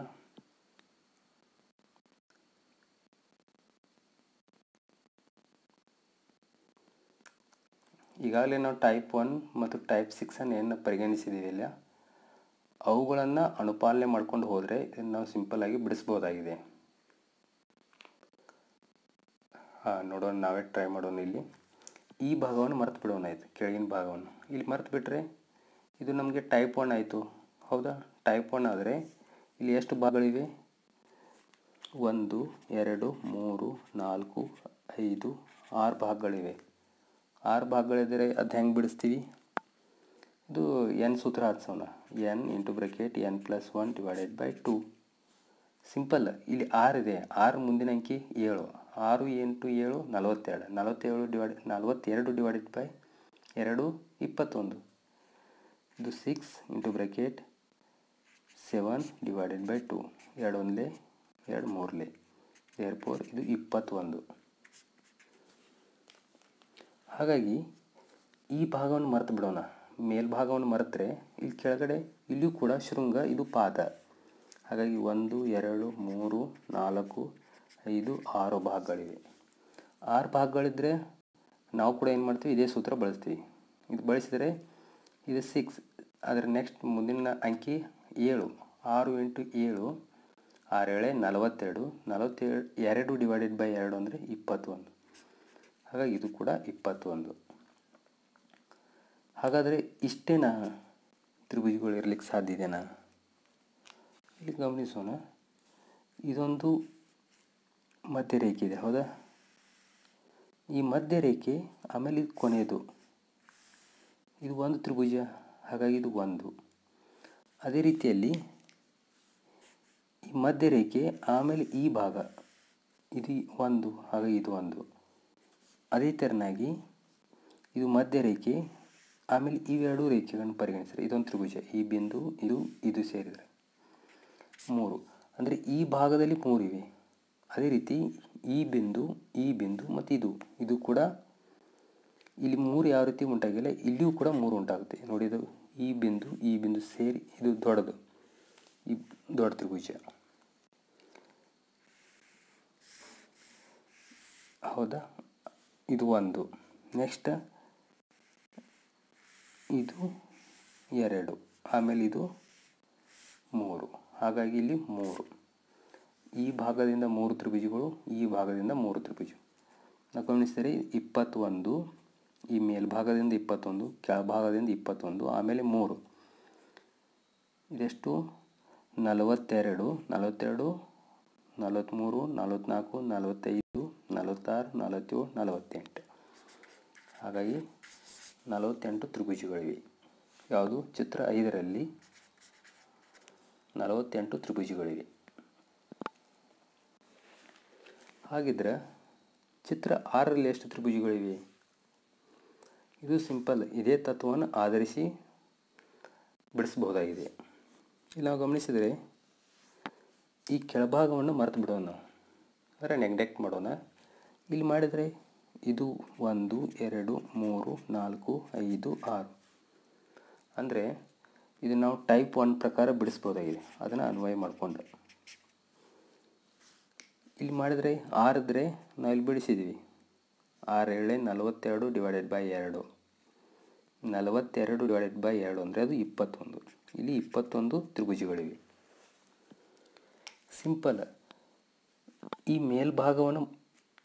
ಈಗಾಗಲೇ ನಾವು ಟೈಪ್ 1 ಮತ್ತು ಟೈಪ್ 6 ಏನು ಪರಿಗಣಿಸಿದ್ದೀವಿ ಇಲ್ಲ, ಅವುಗಳನ್ನು ಅನುಪಾಲನೆ ಮಾಡ್ಕೊಂಡು ಹೋದರೆ ನಾವು ಸಿಂಪಲ್ಲಾಗಿ ಬಿಡಿಸ್ಬೋದಾಗಿದೆ. ನೋಡೋಣ, ನಾವೇ ಟ್ರೈ ಮಾಡೋಣ. ಇಲ್ಲಿ ಈ ಭಾಗವನ್ನು ಮರೆತು ಬಿಡೋಣ. ಆಯಿತು, ಕೆಳಗಿನ ಭಾಗವನ್ನು ಇಲ್ಲಿ ಮರೆತು ಬಿಟ್ಟರೆ ಇದು ನಮಗೆ ಟೈಪ್ 1 ಆಯಿತು, ಹೌದಾ? ಟೈಪ್ 1 ಆದರೆ ಇಲ್ಲಿ ಎಷ್ಟು ಭಾಗಗಳಿವೆ? 1 2 3 4 5 6 ಭಾಗಗಳಿವೆ. 6 ಭಾಗಗಳಿದ್ದರೆ ಅದು ಹೆಂಗೆ ಬಿಡಿಸ್ತೀವಿ? ಇದು n ಸೂತ್ರ ಹಚ್ಚೋಣ. n × n + 1 / 2. ಸಿಂಪಲ್. ಇಲ್ಲಿ 6 ಇದೆ, 6 ಮುಂದಿನ ಅಂಕಿ 7. 6 × 7 42. 42 / 2 21. ಇದು 6 × 7 / 2. 2 1 2 3. therefore ಇದು 21. ಹಾಗಾಗಿ ಈ ಭಾಗವನ್ನು ಮರೆತು ಬಿಡೋಣ. ಮೇಲ್ಭಾಗವನ್ನು ಮರೆತರೆ ಇಲ್ಲಿ ಕೆಳಗಡೆ ಇಲ್ಲಿಯೂ ಕೂಡ ಶೃಂಗ, ಇದು ಪಾದ. ಹಾಗಾಗಿ 1 2 3 4 5 6 ಭಾಗಗಳಿವೆ. 6 ಭಾಗಗಳಿದ್ದರೆ ನಾವು ಕೂಡ ಏನು ಮಾಡ್ತೀವಿ? ಇದೇ ಸೂತ್ರ ಬಳಸ್ತೀವಿ. ಇದು ಬಳಸಿದರೆ ಇದು 6. ಆದರೆ ನೆಕ್ಸ್ಟ್ ಮುಂದಿನ ಅಂಕಿ 7. 6 × 7 6 7 42. 42 / 2 ಅಂದರೆ 21. ಹಾಗಾಗಿ ಇದು ಕೂಡ 21. ಹಾಗಾದರೆ ಇಷ್ಟೇನಾ ತ್ರಿಭುಜಗಳು ಇರಲಿಕ್ಕೆ ಸಾಧ್ಯ ಇದೆನಾ? ಇಲ್ಲಿ ಗಮನಿಸೋಣ. ಇದೊಂದು ಮಧ್ಯರೇಖೆ ಇದೆ, ಹೌದಾ? ಈ ಮಧ್ಯರೇಖೆ, ಆಮೇಲೆ ಇದು ಕೊನೆಯದು, ಇದು ಒಂದು ತ್ರಿಭುಜ. ಹಾಗಾಗಿ ಇದು 1. ಅದೇ ರೀತಿಯಲ್ಲಿ ಈ ಮಧ್ಯರೇಖೆ, ಆಮೇಲೆ ಈ ಭಾಗ, ಇದು 1. ಹಾಗಾಗಿ ಇದು 1. ಅದೇ ಥರನಾಗಿ ಇದು ಮಧ್ಯರೇಖೆ, ಆಮೇಲೆ ಇವೆರಡೂ ರೇಖೆಗಳನ್ನು ಪರಿಗಣಿಸಿದರೆ ಇದೊಂದು ತ್ರಿಭುಜ. ಈ ಬಿಂದು ಇದು ಸೇರಿದರೆ 3. ಅಂದರೆ ಈ ಭಾಗದಲ್ಲಿ 3 ಇವೆ. ಅದೇ ರೀತಿ ಈ ಬಿಂದು ಮತ್ತು ಇದು ಕೂಡ ಇಲ್ಲಿ 3 ಯಾವ ರೀತಿ ಉಂಟಾಗಿಲ್ಲ, ಇಲ್ಲಿಯೂ ಕೂಡ 3 ಉಂಟಾಗುತ್ತೆ ನೋಡಿ. ಇದು ಈ ಬಿಂದು ಸೇರಿ ಇದು ದೊಡ್ಡದು, ಈ ದೊಡ್ಡ ತ್ರಿಭುಜ, ಹೌದಾ? ಇದು 1. ನೆಕ್ಸ್ಟ್ ಇದು 2, ಆಮೇಲೆ ಇದು 3. ಹಾಗಾಗಿ ಇಲ್ಲಿ 3. ಈ ಭಾಗದಿಂದ 3 ತ್ರಿಭುಜಗಳು, ಈ ಭಾಗದಿಂದ 3 ತ್ರಿಭುಜ. ನಾವು ಗಮನಿಸಿದರೆ 21, ಈ ಮೇಲ್ಭಾಗದಿಂದ 21, ಕೆಳಭಾಗದಿಂದ 21, ಆಮೇಲೆ 3. ಇದೆಷ್ಟು? 42 43 44 45 46 47 48. ಹಾಗಾಗಿ 48 ತ್ರಿಭುಜಗಳಿವೆ. ಯಾವುದು? ಚಿತ್ರ 5ರಲ್ಲಿ 48 ತ್ರಿಭುಜಗಳಿವೆ. ಹಾಗಿದ್ರೆ ಚಿತ್ರ 6ರಲ್ಲಿ ಎಷ್ಟು ತ್ರಿಭುಜಗಳಿವೆ? ಇದು ಸಿಂಪಲ್. ಇದೇ ತತ್ವವನ್ನು ಆಧರಿಸಿ ಬಿಡಿಸಬಹುದಾಗಿದೆ. ಇಲ್ಲಿ ನಾವು ಗಮನಿಸಿದರೆ ಈ ಕೆಳಭಾಗವನ್ನು ಮರೆತು ಬಿಡೋಣ ನಾವು, ಅಂದರೆ ನೆಗ್ಲೆಕ್ಟ್ ಮಾಡೋಣ. ಇಲ್ಲಿ ಮಾಡಿದರೆ ಇದು 1 2 3 4 5 6. ಅಂದರೆ ಇದು ನಾವು ಟೈಪ್ 1 ಪ್ರಕಾರ ಬಿಡಿಸ್ಬೋದಾಗಿದೆ, ಅದನ್ನು ಅನ್ವಯ ಮಾಡಿಕೊಂಡು. ಇಲ್ಲಿ ಮಾಡಿದರೆ 6 ಇದ್ದರೆ ನಾವು ಇಲ್ಲಿ ಬಿಡಿಸಿದ್ದೀವಿ. 6 7 42 / 2. 42 / 2 ಅಂದರೆ ಅದು 21. ಇಲ್ಲಿ 21 ತ್ರಿಭುಜಗಳಿವೆ. ಸಿಂಪಲ್. ಈ ಮೇಲ್ಭಾಗವನ್ನು,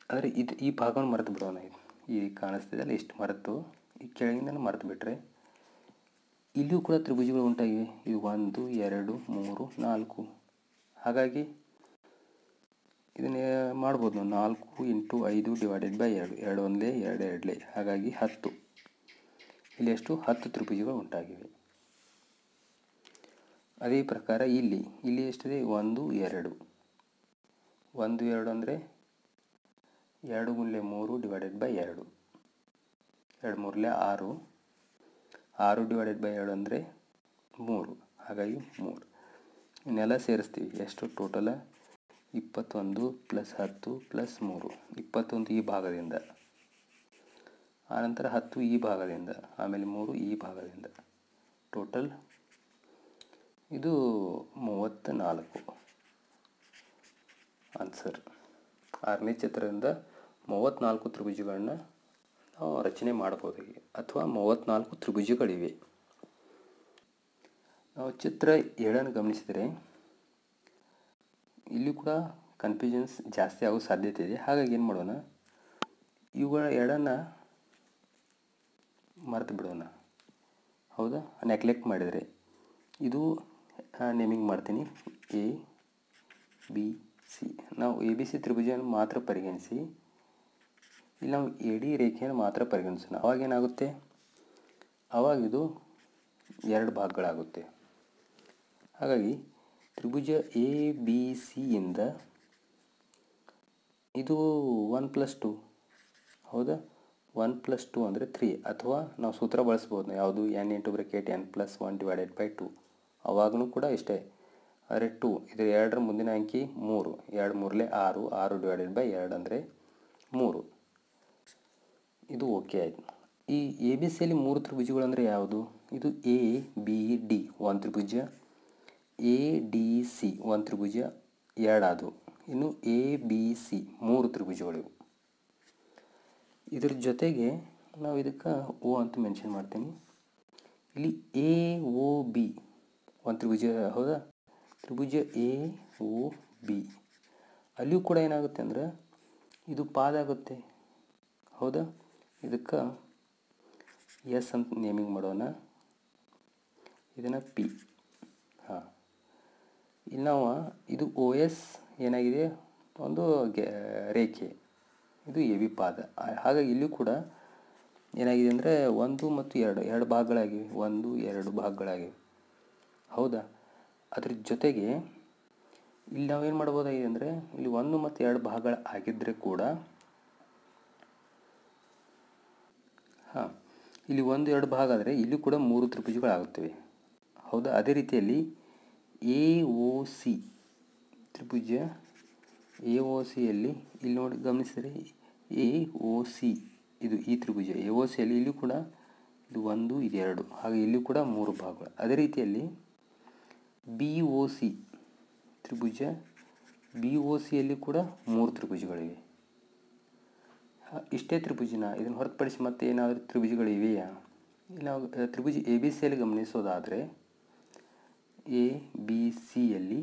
ಅಂದರೆ ಈ ಭಾಗವನ್ನು ಮರೆತು ಬಿಡೋಣ. ಈಗ ಕಾಣಿಸ್ತಿದೆಯಲ್ಲ ಇಷ್ಟು ಮರೆತು ಈ ಕೆಳಗಿಂದ ಮರೆತು ಬಿಟ್ಟರೆ ಇಲ್ಲಿಯೂ ಕೂಡ ತ್ರಿಭುಜಗಳು ಉಂಟಾಗಿವೆ. ಇದು 1 2 3 4. ಹಾಗಾಗಿ ಇದನ್ನೇ ಮಾಡ್ಬೋದು ನಾವು 4 × 5 ಡಿವೈಡೆಡ್ ಬೈ 2. 2 1 2 2. ಹಾಗಾಗಿ 10. ಇಲ್ಲಿ ಎಷ್ಟು 10 ತ್ರಿಭುಜಗಳು ಉಂಟಾಗಿವೆ. ಅದೇ ಪ್ರಕಾರ ಇಲ್ಲಿ ಎಷ್ಟಿದೆ 1 2. 1 2 ಅಂದರೆ 2 × 3 ಡಿವೈಡೆಡ್ ಬೈ 2. 2 3 6. 6 ಡಿವೈಡೆಡ್ ಬೈ 2 ಅಂದರೆ 3. ಹಾಗಾಗಿ 3. ಇವನ್ನೆಲ್ಲ ಸೇರಿಸ್ತೀವಿ. ಎಷ್ಟು ಟೋಟಲ 21 + 10 + 3. 21 ಈ ಭಾಗದಿಂದ, ಆನಂತರ 10 ಈ ಭಾಗದಿಂದ, ಆಮೇಲೆ 3 ಈ ಭಾಗದಿಂದ. ಟೋಟಲ್ ಇದು 34. ಆನ್ಸರ್ 6ನೇ ಚಿತ್ರದಿಂದ 34 ತ್ರಿಭುಜಗಳನ್ನ ನಾವು ರಚನೆ ಮಾಡ್ಬೋದು, ಅಥವಾ 34 ತ್ರಿಭುಜಗಳಿವೆ. ನಾವು ಚಿತ್ರ 7 ಗಮನಿಸಿದರೆ ಇಲ್ಲಿ ಕೂಡ ಕನ್ಫ್ಯೂಷನ್ಸ್ ಜಾಸ್ತಿ ಆಗೋ ಸಾಧ್ಯತೆ ಇದೆ. ಹಾಗಾಗಿ ಏನು ಮಾಡೋಣ, ಇವುಗಳ ಎಡನ್ನು ಮರೆತು ಬಿಡೋಣ. ಹೌದಾ, ನೆಗ್ಲೆಕ್ಟ್ ಮಾಡಿದರೆ ಇದು ನೇಮಿಂಗ್ ಮಾಡ್ತೀನಿ A B C. ನಾವು ABC ತ್ರಿಭುಜವನ್ನು ಮಾತ್ರ ಪರಿಗಣಿಸಿ, ಇಲ್ಲಿ ನಾವು AD ರೇಖೆಯನ್ನು ಮಾತ್ರ ಪರಿಗಣಿಸೋಣ. ಅವಾಗೇನಾಗುತ್ತೆ, ಅವಾಗಿದು 2 ಭಾಗಗಳಾಗುತ್ತೆ. ಹಾಗಾಗಿ ತ್ರಿಭುಜ ABC ಇಂದ ಇದು 1 + 2. ಹೌದಾ, 1 + 2 ಅಂದರೆ 3. ಅಥವಾ ನಾವು ಸೂತ್ರ ಬಳಸ್ಬೋದು, ಯಾವುದು n × n + 1 ಡಿವೈಡೆಡ್ ಬೈ 2. ಅವಾಗೂ ಕೂಡ ಇಷ್ಟೇ, ಆದರೆ 2. ಇದು 2ರ ಮುಂದಿನ ಅಂಕಿ 3. 2 3 6. 6 ಡಿವೈಡೆಡ್ ಬೈ 2 ಅಂದರೆ 3. ಇದು ಓಕೆ ಆಯಿತು. ಈ ABC ಯಲ್ಲಿ 3 ತ್ರಿಭುಜಗಳು ಅಂದರೆ ಯಾವುದು? ಇದು ABD 1 ತ್ರಿಭುಜ, ADC 1 ತ್ರಿಭುಜ 2 ಆದವು. ಇನ್ನು ABC 3 ತ್ರಿಭುಜಗಳಿವು. ಇದ್ರ ಜೊತೆಗೆ ನಾವು ಇದಕ್ಕೆ O ಅಂತ ಮೆನ್ಷನ್ ಮಾಡ್ತೀನಿ. ಇಲ್ಲಿ AOB 1 ತ್ರಿಭುಜ, ಹೌದಾ, ತ್ರಿಭುಜ AOB. ಅಲ್ಲಿಯೂ ಕೂಡ ಏನಾಗುತ್ತೆ ಅಂದರೆ ಇದು ಪಾದ ಆಗುತ್ತೆ. ಹೌದಾ, ಇದಕ್ಕೆ S ಅಂತ ನೇಮಿಂಗ್ ಮಾಡೋಣ. ಇದನ್ನು P. ಹಾಂ, ಇಲ್ಲಿ ನಾವು ಇದು OS ಏನಾಗಿದೆ, ಒಂದು ರೇಖೆ. ಇದು AB ಪಾದ. ಹಾಗಾಗಿ ಇಲ್ಲೂ ಕೂಡ ಏನಾಗಿದೆ ಅಂದರೆ 1 ಮತ್ತು 2 ಭಾಗಗಳಾಗಿವೆ. 1 2 ಭಾಗಗಳಾಗಿವೆ. ಹೌದಾ, ಅದ್ರ ಜೊತೆಗೆ ಇಲ್ಲಿ ನಾವೇನು ಮಾಡ್ಬೋದಾಗಿದೆ ಅಂದರೆ, ಇಲ್ಲಿ 1 ಮತ್ತು 2 ಭಾಗಗಳಾಗಿದ್ದರೆ ಕೂಡ, ಹಾಂ, ಇಲ್ಲಿ 1 2 ಭಾಗ ಆದರೆ ಇಲ್ಲಿ ಕೂಡ 3 ತ್ರಿಭುಜಗಳಾಗುತ್ತವೆ. ಹೌದಾ, ಅದೇ ರೀತಿಯಲ್ಲಿ AOC ತ್ರಿಭುಜ, AOCಯಲ್ಲಿ ಇಲ್ಲಿ ನೋಡಿ ಗಮನಿಸಿದರೆ AOC ಇದು ಈ ತ್ರಿಭುಜ AOCಯಲ್ಲಿ ಇಲ್ಲಿ ಕೂಡ ಇದು 1 ಇದು 2. ಹಾಗೆ ಇಲ್ಲಿ ಕೂಡ 3 ಭಾಗಗಳು. ಅದೇ ರೀತಿಯಲ್ಲಿ BOC ತ್ರಿಭುಜ, BOCಯಲ್ಲಿ ಕೂಡ 3 ತ್ರಿಭುಜಗಳಿವೆ. ಇಷ್ಟೇ ತ್ರಿಭುಜನ ಇದನ್ನು ಹೊರತುಪಡಿಸಿ ಮತ್ತೆ ಏನಾದರೂ ತ್ರಿಭುಜಗಳಿವೆಯಾ? ನಾವು ತ್ರಿಭುಜ ABCಯಲ್ಲಿ ಗಮನಿಸೋದಾದರೆ ABCಯಲ್ಲಿ,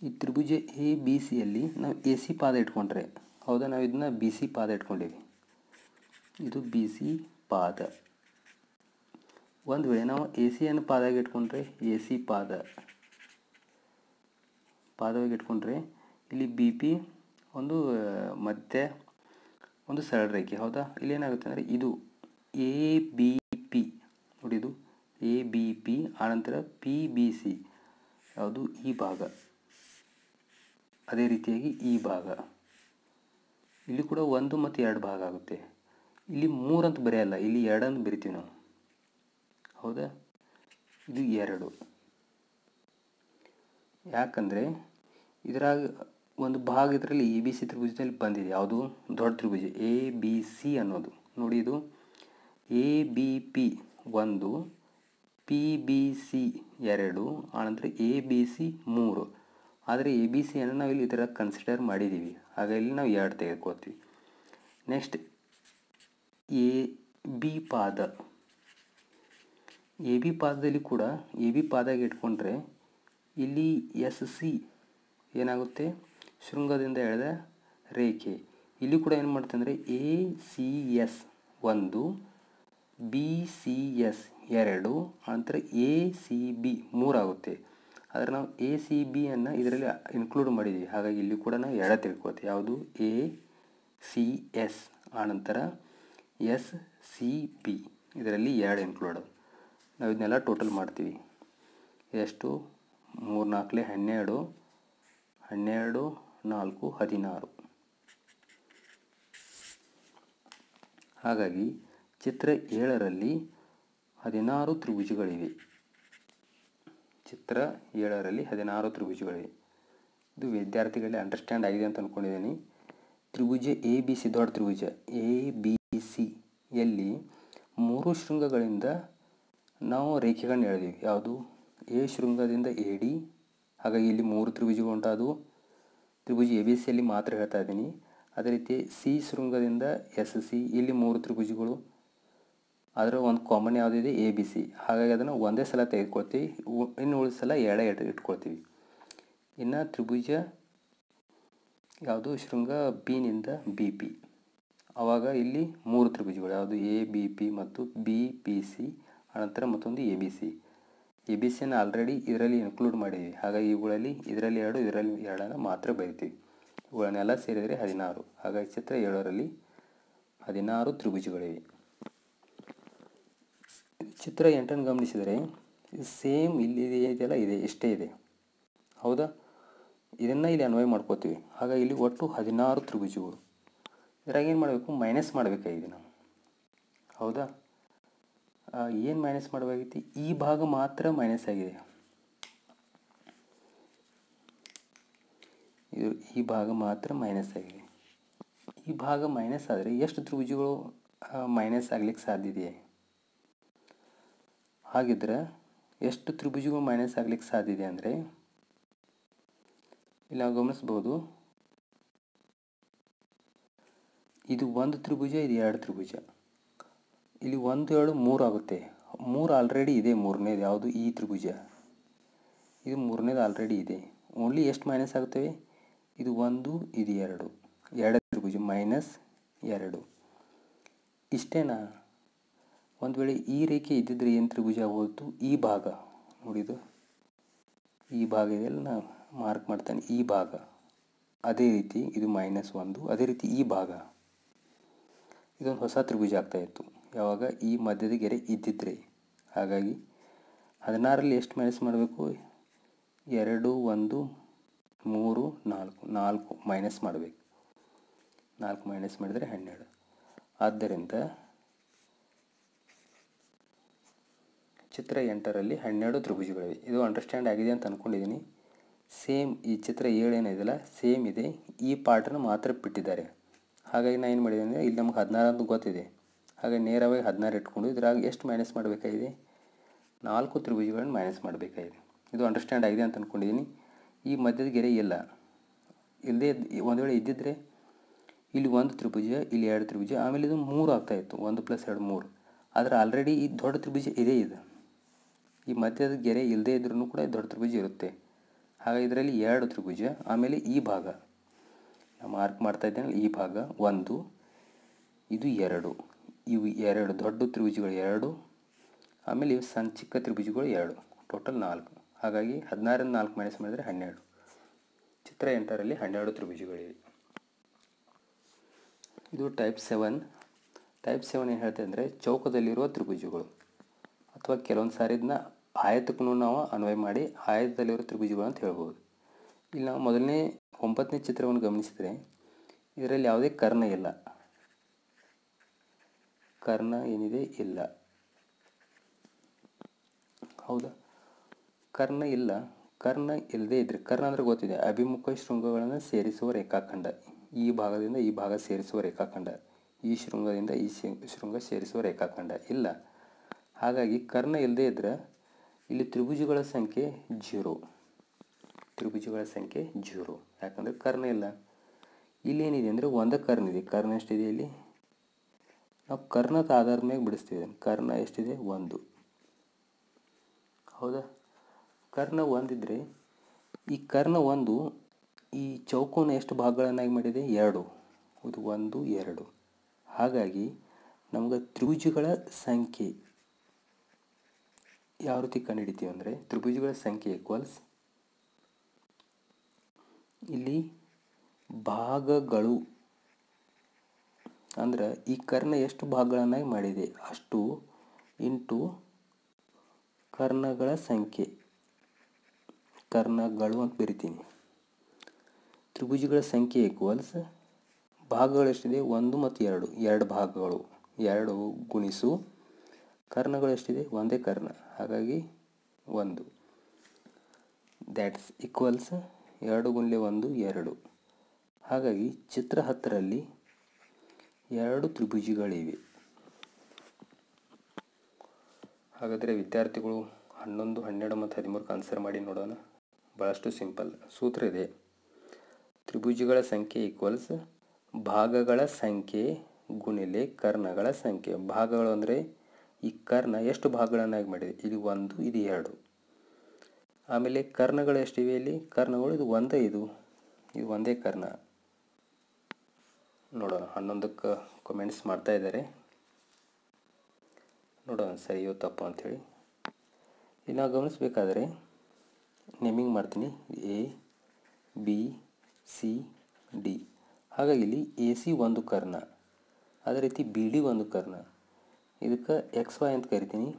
ಈ ತ್ರಿಭುಜ ABCಯಲ್ಲಿ ನಾವು AC ಪಾದ ಇಟ್ಕೊಂಡ್ರೆ, ಹೌದಾ, ನಾವು ಇದನ್ನ BC ಪಾದ ಇಟ್ಕೊಂಡಿವಿ. ಇದು BC ಪಾದ. ಒಂದು ವೇಳೆ ನಾವು ACಯನ್ನು ಪಾದಾಗಿ ಇಟ್ಕೊಂಡ್ರೆ, AC ಪಾದವಾಗಿ ಇಟ್ಕೊಂಡ್ರೆ, ಇಲ್ಲಿ BP ಒಂದು ಮಧ್ಯ ಒಂದು ಸರಳ ರೇಖೆ. ಹೌದಾ, ಇಲ್ಲಿ ಏನಾಗುತ್ತೆ ಅಂದರೆ ಇದು ABP ನೋಡಿ, ಇದು ABP, ಆನಂತರ PBC ಯಾವುದು ಈ ಭಾಗ. ಅದೇ ರೀತಿಯಾಗಿ ಈ ಭಾಗ ಇಲ್ಲಿ ಕೂಡ 1 ಮತ್ತು 2 ಭಾಗ ಆಗುತ್ತೆ. ಇಲ್ಲಿ 3 ಅಂತ ಬರೆಯಲ್ಲ, ಇಲ್ಲಿ 2 ಅಂತ ಬರಿತೀವಿ ನಾವು. ಹೌದಾ, ಇದು 2. ಯಾಕಂದರೆ ಇದರಾಗ ಒಂದು ಭಾಗ ಇದರಲ್ಲಿ ABC ತ್ರಿಭುಜದಲ್ಲಿ ಬಂದಿದೆ. ಯಾವುದು ದೊಡ್ಡ ತ್ರಿಭುಜ ABC ಅನ್ನೋದು. ನೋಡಿ, ಇದು ABP 1, PBC 2, ಆನಂತರ AB C 3. ಆದರೆ ABCಯನ್ನು ನಾವು ಇಲ್ಲಿ ಇದರ ಕನ್ಸಿಡರ್ ಮಾಡಿದ್ದೀವಿ. ಹಾಗಾಗಿ ಇಲ್ಲಿ ನಾವು 2 ತೆಗೆದುಕೊಳ್ತೀವಿ. ನೆಕ್ಸ್ಟ್ AB ಪಾದ. AB ಪಾದದಲ್ಲಿ ಕೂಡ AB ಪಾದಾಗಿ ಇಟ್ಕೊಂಡ್ರೆ ಇಲ್ಲಿ SC ಏನಾಗುತ್ತೆ, ಶೃಂಗದಿಂದ ಎಳೆದ ರೇಖೆ. ಇಲ್ಲಿ ಕೂಡ ಏನು ಮಾಡುತ್ತೆ ಅಂದರೆ A C S 1, B C S 2, ನಂತರ ಎ ಸಿ ಬಿ 3 ಆಗುತ್ತೆ. ಆದರೆ ನಾವು ಎ ಸಿ ಬಿ ಅನ್ನು ಇದರಲ್ಲಿ ಇನ್ಕ್ಲೂಡ್ ಮಾಡಿದ್ದೀವಿ, ಹಾಗಾಗಿ ಇಲ್ಲಿ ಕೂಡ ನಾವು 2 ತಿಳ್ಕೊಳ್ತೀವಿ. ಯಾವುದು ಎ ಸಿ ಎಸ್, ಆನಂತರ ಎಸ್ ಸಿ ಬಿ, ಇದರಲ್ಲಿ 2 ಇನ್ಕ್ಲೂಡ್. ನಾವು ಇದನ್ನೆಲ್ಲ ಟೋಟಲ್ ಮಾಡ್ತೀವಿ. ಎಷ್ಟು? 3 4 12, 12 4 16. ಹಾಗಾಗಿ ಚಿತ್ರ 7ರಲ್ಲಿ 16 ತ್ರಿಭುಜಗಳಿವೆ. ಚಿತ್ರ 7ರಲ್ಲಿ 16 ತ್ರಿಭುಜಗಳಿವೆ. ಇದು ವಿದ್ಯಾರ್ಥಿಗಳಿಗೆ ಅಂಡರ್ಸ್ಟ್ಯಾಂಡ್ ಆಗಿದೆ ಅಂತ ಅಂದ್ಕೊಂಡಿದ್ದೀನಿ. ತ್ರಿಭುಜ ಎ ಬಿ ಸಿ, ದೊಡ್ಡ ತ್ರಿಭುಜ ಎ ಬಿ ಸಿ ಯಲ್ಲಿ 3 ಶೃಂಗಗಳಿಂದ ನಾವು ರೇಖೆಗಳನ್ನ ಎಳೆದೀವಿ. ಯಾವುದು? ಎ ಶೃಂಗದಿಂದ ಎ ಡಿ, ಹಾಗಾಗಿ ಇಲ್ಲಿ 3 ತ್ರಿಭುಜಗಳು ಉಂಟಾದವು. ತ್ರಿಭುಜ ಎ ಬಿ ಸಿಯಲ್ಲಿ ಮಾತ್ರ ಹೇಳ್ತಾ ಇದ್ದೀನಿ. ಅದೇ ರೀತಿ ಸಿ ಶೃಂಗದಿಂದ ಎಸ್ ಸಿ, ಇಲ್ಲಿ 3 ತ್ರಿಭುಜಗಳು, ಅದರ ಒಂದು ಕಾಮನ್ ಯಾವುದಿದೆ? A B C. ಹಾಗಾಗಿ ಅದನ್ನು ಒಂದೇ ಸಲ ತೆಗೆದುಕೊಳ್ತೀವಿ, ಇನ್ನು ಉಳಿದ ಸಲ 2 ಇಟ್ಕೊಳ್ತೀವಿ. ಇನ್ನು ತ್ರಿಭುಜ ಯಾವುದು? ಶೃಂಗ ಬಿನಿಂದ ಬಿ ಪಿ, ಆವಾಗ ಇಲ್ಲಿ 3 ತ್ರಿಭುಜಗಳು, ಯಾವುದು? ಎ ಬಿ ಪಿ ಮತ್ತು ಬಿ ಪಿ ಸಿ, ಅನಂತರ ಮತ್ತೊಂದು A B C. A B ಸಿಯನ್ನು ಆಲ್ರೆಡಿ ಇದರಲ್ಲಿ ಇನ್ಕ್ಲೂಡ್ ಮಾಡಿದ್ದೀವಿ, ಹಾಗಾಗಿ ಇವುಗಳಲ್ಲಿ ಇದರಲ್ಲಿ 2, ಇದರಲ್ಲಿ 2 ಮಾತ್ರ ಬರಿತೀವಿ. ಇವುಗಳನ್ನೆಲ್ಲ ಸೇರಿದರೆ 16. ಹಾಗಾಗಿ ಚಿತ್ರ 7ರಲ್ಲಿ 16 ತ್ರಿಭುಜಗಳಿವೆ. ಚಿತ್ರ 8ನ್ನು ಗಮನಿಸಿದರೆ ಸೇಮ್ ಇಲ್ಲಿ ಇದೆಯಲ್ಲ, ಇದೆ ಇಷ್ಟೇ ಇದೆ, ಹೌದಾ? ಇದನ್ನು ಇಲ್ಲಿ ಅನ್ವಯ ಮಾಡ್ಕೋತೀವಿ. ಹಾಗಾಗಿ ಇಲ್ಲಿ ಒಟ್ಟು 16 ತ್ರಿಭುಜಗಳು. ಇದ್ರಾಗ ಏನು ಮಾಡಬೇಕು? ಮೈನಸ್ ಮಾಡಬೇಕಾಗಿದೆ ನಾವು, ಹೌದಾ? ಏನು ಮೈನಸ್ ಮಾಡಬೇಕಾಗಿತ್ತು? ಈ ಭಾಗ ಮಾತ್ರ ಮೈನಸ್ ಆಗಿದೆ. ಇದು ಈ ಭಾಗ ಮಾತ್ರ ಮೈನಸ್ ಆಗಿದೆ. ಈ ಭಾಗ ಮೈನಸ್ ಆದರೆ ಎಷ್ಟು ತ್ರಿಭುಜಗಳು ಮೈನಸ್ ಆಗ್ಲಿಕ್ಕೆ ಸಾಧ್ಯ ಇದೆ? ಹಾಗಿದ್ರೆ ಎಷ್ಟು ತ್ರಿಭುಜಗಳು ಮೈನಸ್ ಆಗ್ಲಿಕ್ಕೆ ಸಾಧ್ಯ ಇದೆ ಅಂದರೆ ಇಲ್ಲಿ ನಾವು ಗಮನಿಸ್ಬೋದು. ಇದು 1 ತ್ರಿಭುಜ, ಇದು 2 ತ್ರಿಭುಜ. ಇಲ್ಲಿ 1 2 3 ಆಗುತ್ತೆ. 3 ಆಲ್ರೆಡಿ ಇದೆ. ಮೂರನೇದು ಯಾವುದು? ಈ ತ್ರಿಭುಜ. ಇದು ಮೂರನೇದು ಆಲ್ರೆಡಿ ಇದೆ. ಓನ್ಲಿ ಎಷ್ಟು ಮೈನಸ್ ಆಗುತ್ತವೆ? ಇದು 1, ಇದು 2, 2 ತ್ರಿಭುಜ ಮೈನಸ್ 2. ಇಷ್ಟೇನಾ? ಒಂದು ವೇಳೆ ಈ ರೇಖೆ ಇದ್ದಿದ್ರೆ ಏನು ತ್ರಿಭುಜ ಆಗೋಯ್ತು? ಈ ಭಾಗ ನೋಡಿದು, ಈ ಭಾಗ ಇದೆಲ್ಲ ನಾನು ಮಾರ್ಕ್ ಮಾಡ್ತೇನೆ, ಈ ಭಾಗ. ಅದೇ ರೀತಿ ಇದು -1, ಅದೇ ರೀತಿ ಈ ಭಾಗ ಇದೊಂದು ಹೊಸ ತ್ರಿಭುಜ ಆಗ್ತಾಯಿತ್ತು ಯಾವಾಗ ಈ ಮಧ್ಯದ ಗೆರೆ ಇದ್ದಿದ್ರೆ. ಹಾಗಾಗಿ 16ರಲ್ಲಿ ಎಷ್ಟು ಮೈನಸ್ ಮಾಡಬೇಕು? 2 1 3 4, 4 ಮೈನಸ್ ಮಾಡಬೇಕು. 4 ಮೈನಸ್ ಮಾಡಿದರೆ 12. ಆದ್ದರಿಂದ ಚಿತ್ರ 8ರಲ್ಲಿ 12 ತ್ರಿಭುಜಗಳಿವೆ. ಇದು ಅಂಡರ್ಸ್ಟ್ಯಾಂಡ್ ಆಗಿದೆ ಅಂತ ಅಂದ್ಕೊಂಡಿದ್ದೀನಿ. ಸೇಮ್ ಈ ಚಿತ್ರ 7 ಏನಿದೆಯಲ್ಲ ಸೇಮ್ ಇದೆ, ಈ ಪಾರ್ಟನ್ನು ಮಾತ್ರ ಬಿಟ್ಟಿದ್ದಾರೆ. ಹಾಗಾಗಿ ನಾನು ಏನು ಮಾಡಿದೆ ಅಂದರೆ ಇಲ್ಲಿ ನಮಗೆ 16 ಅಂತ ಗೊತ್ತಿದೆ, ಹಾಗಾಗಿ ನೇರವಾಗಿ 16 ಇಟ್ಕೊಂಡು ಇದ್ರಾಗ ಎಷ್ಟು ಮೈನಸ್ ಮಾಡಬೇಕಾಗಿದೆ? 4 ತ್ರಿಭುಜಗಳನ್ನು ಮೈನಸ್ ಮಾಡಬೇಕಾಗಿದೆ. ಇದು ಅಂಡರ್ಸ್ಟ್ಯಾಂಡ್ ಆಗಿದೆ ಅಂತ ಅಂದ್ಕೊಂಡಿದ್ದೀನಿ. ಈ ಮಧ್ಯದ ಗೆರೆ ಇಲ್ಲ, ಇಲ್ಲದೆ ಒಂದು ವೇಳೆ ಇದ್ದಿದ್ದರೆ ಇಲ್ಲಿ 1 ತ್ರಿಭುಜ, ಇಲ್ಲಿ 2 ತ್ರಿಭುಜ, ಆಮೇಲೆ ಇದು 3 ಆಗ್ತಾಯಿತ್ತು. 1 + 2 3. ಆದರೆ ಆಲ್ರೆಡಿ ಈ ದೊಡ್ಡ ತ್ರಿಭುಜ ಇದೆ. ಇದು ಈ ಮಧ್ಯದ ಗೆರೆ ಇಲ್ಲದೇ ಇದ್ರೂ ಕೂಡ ದೊಡ್ಡ ತ್ರಿಭುಜ ಇರುತ್ತೆ. ಹಾಗಾಗಿ ಇದರಲ್ಲಿ 2 ತ್ರಿಭುಜ, ಆಮೇಲೆ ಈ ಭಾಗ ನಾನು ಮಾರ್ಕ್ ಮಾಡ್ತಾ ಇದ್ದೇನೆ, ಈ ಭಾಗ 1, ಇದು 2, ಇವು 2 ದೊಡ್ಡ ತ್ರಿಭುಜಗಳು 2, ಆಮೇಲೆ ಇವು ಸಣ್ಣ ಚಿಕ್ಕ ತ್ರಿಭುಜಗಳು 2, ಟೋಟಲ್ 4. ಹಾಗಾಗಿ 16ರಿಂದ 4 ಮೈನಸ್ ಮಾಡಿದರೆ 12. ಚಿತ್ರ 8ರಲ್ಲಿ 12 ತ್ರಿಭುಜಗಳಿವೆ. ಇದು ಟೈಪ್ 7. ಟೈಪ್ 7 ಏನು ಹೇಳ್ತಾ ಅಂದರೆ ಚೌಕದಲ್ಲಿರುವ ತ್ರಿಭುಜಗಳು, ಅಥವಾ ಕೆಲವೊಂದು ಸಾರಿ ಇದನ್ನ ಆಯತಕ್ಕೂ ನಾವು ಅನ್ವಯ ಮಾಡಿ ಆಯತದಲ್ಲಿರೋ ತ್ರಿಭುಜಗಳು ಅಂತ ಹೇಳ್ಬೋದು. ಇಲ್ಲಿ ನಾವು ಮೊದಲನೇ 9ನೇ ಚಿತ್ರವನ್ನು ಗಮನಿಸಿದರೆ ಇದರಲ್ಲಿ ಯಾವುದೇ ಕರ್ಣ ಇಲ್ಲ. ಕರ್ಣ ಏನಿದೆ ಇಲ್ಲ, ಹೌದಾ? ಕರ್ಣ ಇಲ್ಲ. ಕರ್ಣ ಇಲ್ಲದೆ ಇದ್ದರೆ, ಕರ್ಣ ಅಂದರೆ ಗೊತ್ತಿದೆ, ಅಭಿಮುಖ ಶೃಂಗಗಳನ್ನು ಸೇರಿಸುವ ರೇಖಾಖಂಡ. ಈ ಭಾಗದಿಂದ ಈ ಭಾಗ ಸೇರಿಸುವ ರೇಖಾಖಂಡ, ಈ ಶೃಂಗದಿಂದ ಈ ಶೃಂಗ ಸೇರಿಸುವ ರೇಖಾಖಂಡ ಇಲ್ಲ. ಹಾಗಾಗಿ ಕರ್ಣ ಇಲ್ಲದೆ ಇದ್ದರೆ ಇಲ್ಲಿ ತ್ರಿಭುಜಗಳ ಸಂಖ್ಯೆ 0. ತ್ರಿಭುಜಗಳ ಸಂಖ್ಯೆ 0, ಯಾಕಂದರೆ ಕರ್ಣ ಇಲ್ಲ. ಇಲ್ಲೇನಿದೆ ಅಂದರೆ ಒಂದು ಕರ್ಣ ಇದೆ. ಕರ್ಣ ಎಷ್ಟಿದೆ ಇಲ್ಲಿ? ನಾವು ಕರ್ಣದ ಆಧಾರದ ಮೇಲೆ ಬಿಡಿಸ್ತೀವಿ. ಕರ್ಣ ಎಷ್ಟಿದೆ? 1, ಹೌದಾ? ಕರ್ಣ 1 ಇದ್ದರೆ ಈ ಕರ್ಣ 1 ಈ ಚೌಕವನ್ನು ಎಷ್ಟು ಭಾಗಗಳನ್ನಾಗಿ ಮಾಡಿದೆ? 2. ಇದು 1 2. ಹಾಗಾಗಿ ನಮ್ಗೆ ತ್ರಿಭುಜಗಳ ಸಂಖ್ಯೆ ಯಾವ ರೀತಿ ಕಂಡುಹಿಡಿತೀವಿ ಅಂದರೆ ತ್ರಿಭುಜಗಳ ಸಂಖ್ಯೆ ಈಕ್ವಲ್ಸ್ ಇಲ್ಲಿ ಭಾಗಗಳು ಅಂದ್ರೆ ಈ ಕರ್ಣ ಎಷ್ಟು ಭಾಗಗಳನ್ನಾಗಿ ಮಾಡಿದೆ ಅಷ್ಟು ಇಂಟು ಕರ್ಣಗಳ ಸಂಖ್ಯೆ, ಕರ್ಣಗಳು ಅಂತ ಬರಿತೀನಿ. ತ್ರಿಭುಜಗಳ ಸಂಖ್ಯೆ ಈಕ್ವಲ್ಸ್ ಭಾಗಗಳು ಎಷ್ಟಿದೆ 1 ಮತ್ತು 2, 2 ಭಾಗಗಳು 2 ಗುಣಿಸು ಕರ್ಣಗಳು ಎಷ್ಟಿದೆ ಒಂದೇ ಕರ್ಣ, ಹಾಗಾಗಿ 1. That's equals 2 × 1 2. ಹಾಗಾಗಿ ಚಿತ್ರ 10ರಲ್ಲಿ 2 ತ್ರಿಭುಜಗಳಿವೆ. ಹಾಗಾದರೆ ವಿದ್ಯಾರ್ಥಿಗಳು 11, 12 ಮತ್ತು 13 ಆನ್ಸರ್ ಮಾಡಿ ನೋಡೋಣ. ಭಾಳಷ್ಟು ಸಿಂಪಲ್ ಸೂತ್ರ ಇದೆ. ತ್ರಿಭುಜಗಳ ಸಂಖ್ಯೆ ಈಕ್ವಲ್ಸ್ ಭಾಗಗಳ ಸಂಖ್ಯೆ ಗುಣಿಲೆ ಕರ್ಣಗಳ ಸಂಖ್ಯೆ. ಭಾಗಗಳು ಅಂದರೆ ಈ ಕರ್ಣ ಎಷ್ಟು ಭಾಗಗಳನ್ನಾಗಿ ಮಾಡಿದೆ, ಇದು 1 ಇದು 2. ಆಮೇಲೆ ಕರ್ಣಗಳು ಎಷ್ಟಿವೆ, ಇಲ್ಲಿ ಕರ್ಣಗಳು ಇದು ಒಂದೇ, ಇದು ಒಂದೇ ಕರ್ಣ. ನೋಡೋಣ 11ಕ್ಕೆ ಕಮೆಂಟ್ಸ್ ಮಾಡ್ತಾ ಇದ್ದಾರೆ, ನೋಡೋಣ ಸರಿಯೋ ತಪ್ಪು ಅಂಥೇಳಿ. ಈಗ ನಾವು ಗಮನಿಸಬೇಕಾದ್ರೆ ನೇಮಿಂಗ್ ಮಾಡ್ತೀನಿ A B C D. ಹಾಗಾಗಿ ಇಲ್ಲಿ AC ಒಂದು ಕರ್ಣ, ಅದೇ ರೀತಿ BD ಒಂದು ಕರ್ಣ. ಇದಕ್ಕೆ XY ಅಂತ ಕರಿತೀನಿ.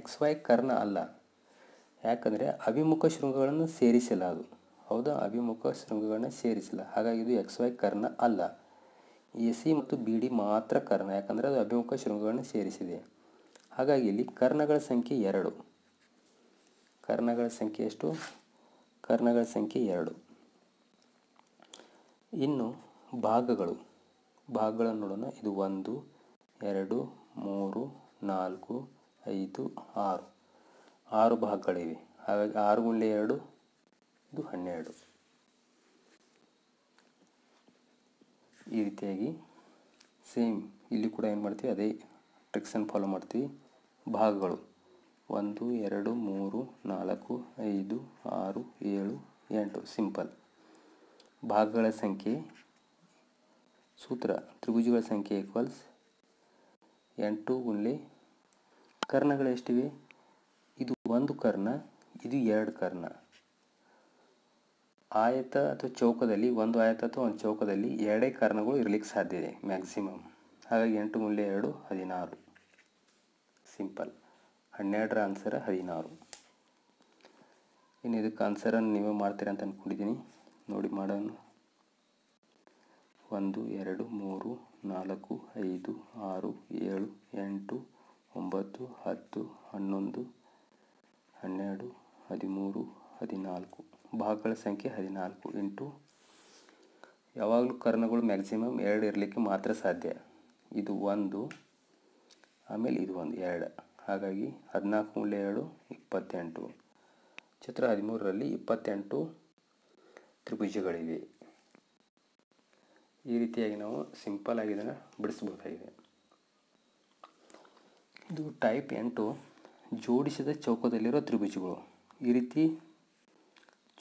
XY ಕರ್ಣ ಅಲ್ಲ, ಯಾಕಂದರೆ ಅಭಿಮುಖ ಶೃಂಗಗಳನ್ನು ಸೇರಿಸಿಲ್ಲ ಅದು. ಹೌದಾ, ಅಭಿಮುಖ ಶೃಂಗಗಳನ್ನ ಸೇರಿಸಿಲ್ಲ, ಹಾಗಾಗಿ ಇದು XY ಕರ್ಣ ಅಲ್ಲ. AC ಮತ್ತು BD ಮಾತ್ರ ಕರ್ಣ, ಯಾಕಂದರೆ ಅದು ಅಭಿಮುಖ ಶೃಂಗಗಳನ್ನು ಸೇರಿಸಿದೆ. ಹಾಗಾಗಿ ಇಲ್ಲಿ ಕರ್ಣಗಳ ಸಂಖ್ಯೆ 2. ಕರ್ಣಗಳ ಸಂಖ್ಯೆ ಎಷ್ಟು, ಕರ್ಣಗಳ ಸಂಖ್ಯೆ 2. ಇನ್ನು ಭಾಗಗಳನ್ನು ನೋಡೋಣ. ಇದು 1 2 3 4 5 6, 6 ಭಾಗಗಳಿವೆ. ಹಾಗಾಗಿ 6 × 2 ಇದು 12. ಈ ರೀತಿಯಾಗಿ ಸೇಮ್ ಇಲ್ಲಿ ಕೂಡ ಏನು ಮಾಡ್ತೀವಿ, ಅದೇ ಟ್ರಿಕ್ಸನ್ನು ಫಾಲೋ ಮಾಡ್ತೀವಿ. ಭಾಗಗಳು 1 2 3 4 5 6 7 8 ಸಿಂಪಲ್. ಭಾಗಗಳ ಸಂಖ್ಯೆ ಸೂತ್ರ ತ್ರಿಭುಜಗಳ ಸಂಖ್ಯೆ ಈಕ್ವಲ್ಸ್ 8 × ಕರ್ಣಗಳು ಎಷ್ಟಿವೆ, ಇದು 1 ಕರ್ಣ, ಇದು 2 ಕರ್ಣ. ಆಯತ ಅಥವಾ ಚೌಕದಲ್ಲಿ, ಒಂದು ಆಯತ ಅಥವಾ ಒಂದು ಚೌಕದಲ್ಲಿ 2 ಕರ್ಣಗಳು ಇರಲಿಕ್ಕೆ ಸಾಧ್ಯ ಇದೆ ಮ್ಯಾಕ್ಸಿಮಮ್. ಹಾಗಾಗಿ 8 × 2 16 ಸಿಂಪಲ್. 12ರ ಆನ್ಸರ್ 16. ಇನ್ನು ಇದಕ್ಕೆ ಆನ್ಸರನ್ನು ನೀವೇ ಮಾಡ್ತೀರ ಅಂತ ಅಂದ್ಕೊಂಡಿದ್ದೀನಿ. ನೋಡಿ ಮಾಡೋಣ. 1 2 3 4 5 6 7 8 9 10 11 12 13 14. ಭಾಗಗಳ ಸಂಖ್ಯೆ 14 ಇಂಟು ಯಾವಾಗಲೂ ಕರ್ಣಗಳು ಮ್ಯಾಕ್ಸಿಮಮ್ 2 ಇರಲಿಕ್ಕೆ ಮಾತ್ರ ಸಾಧ್ಯ. ಇದು 1, ಆಮೇಲೆ ಇದು 1 2, ಹಾಗಾಗಿ 14 × 2 28. ಚಿತ್ರ 13ರಲ್ಲಿ 28 ತ್ರಿಭುಜಗಳಿವೆ. ಈ ರೀತಿಯಾಗಿ ನಾವು ಸಿಂಪಲ್ ಆಗಿ ಇದನ್ನು ಬಿಡಿಸ್ಬೋದಾಗಿದೆ. ಇದು ಟೈಪ್ 8 ಜೋಡಿಸಿದ ಚೌಕದಲ್ಲಿರೋ ತ್ರಿಭುಜಗಳು. ಈ ರೀತಿ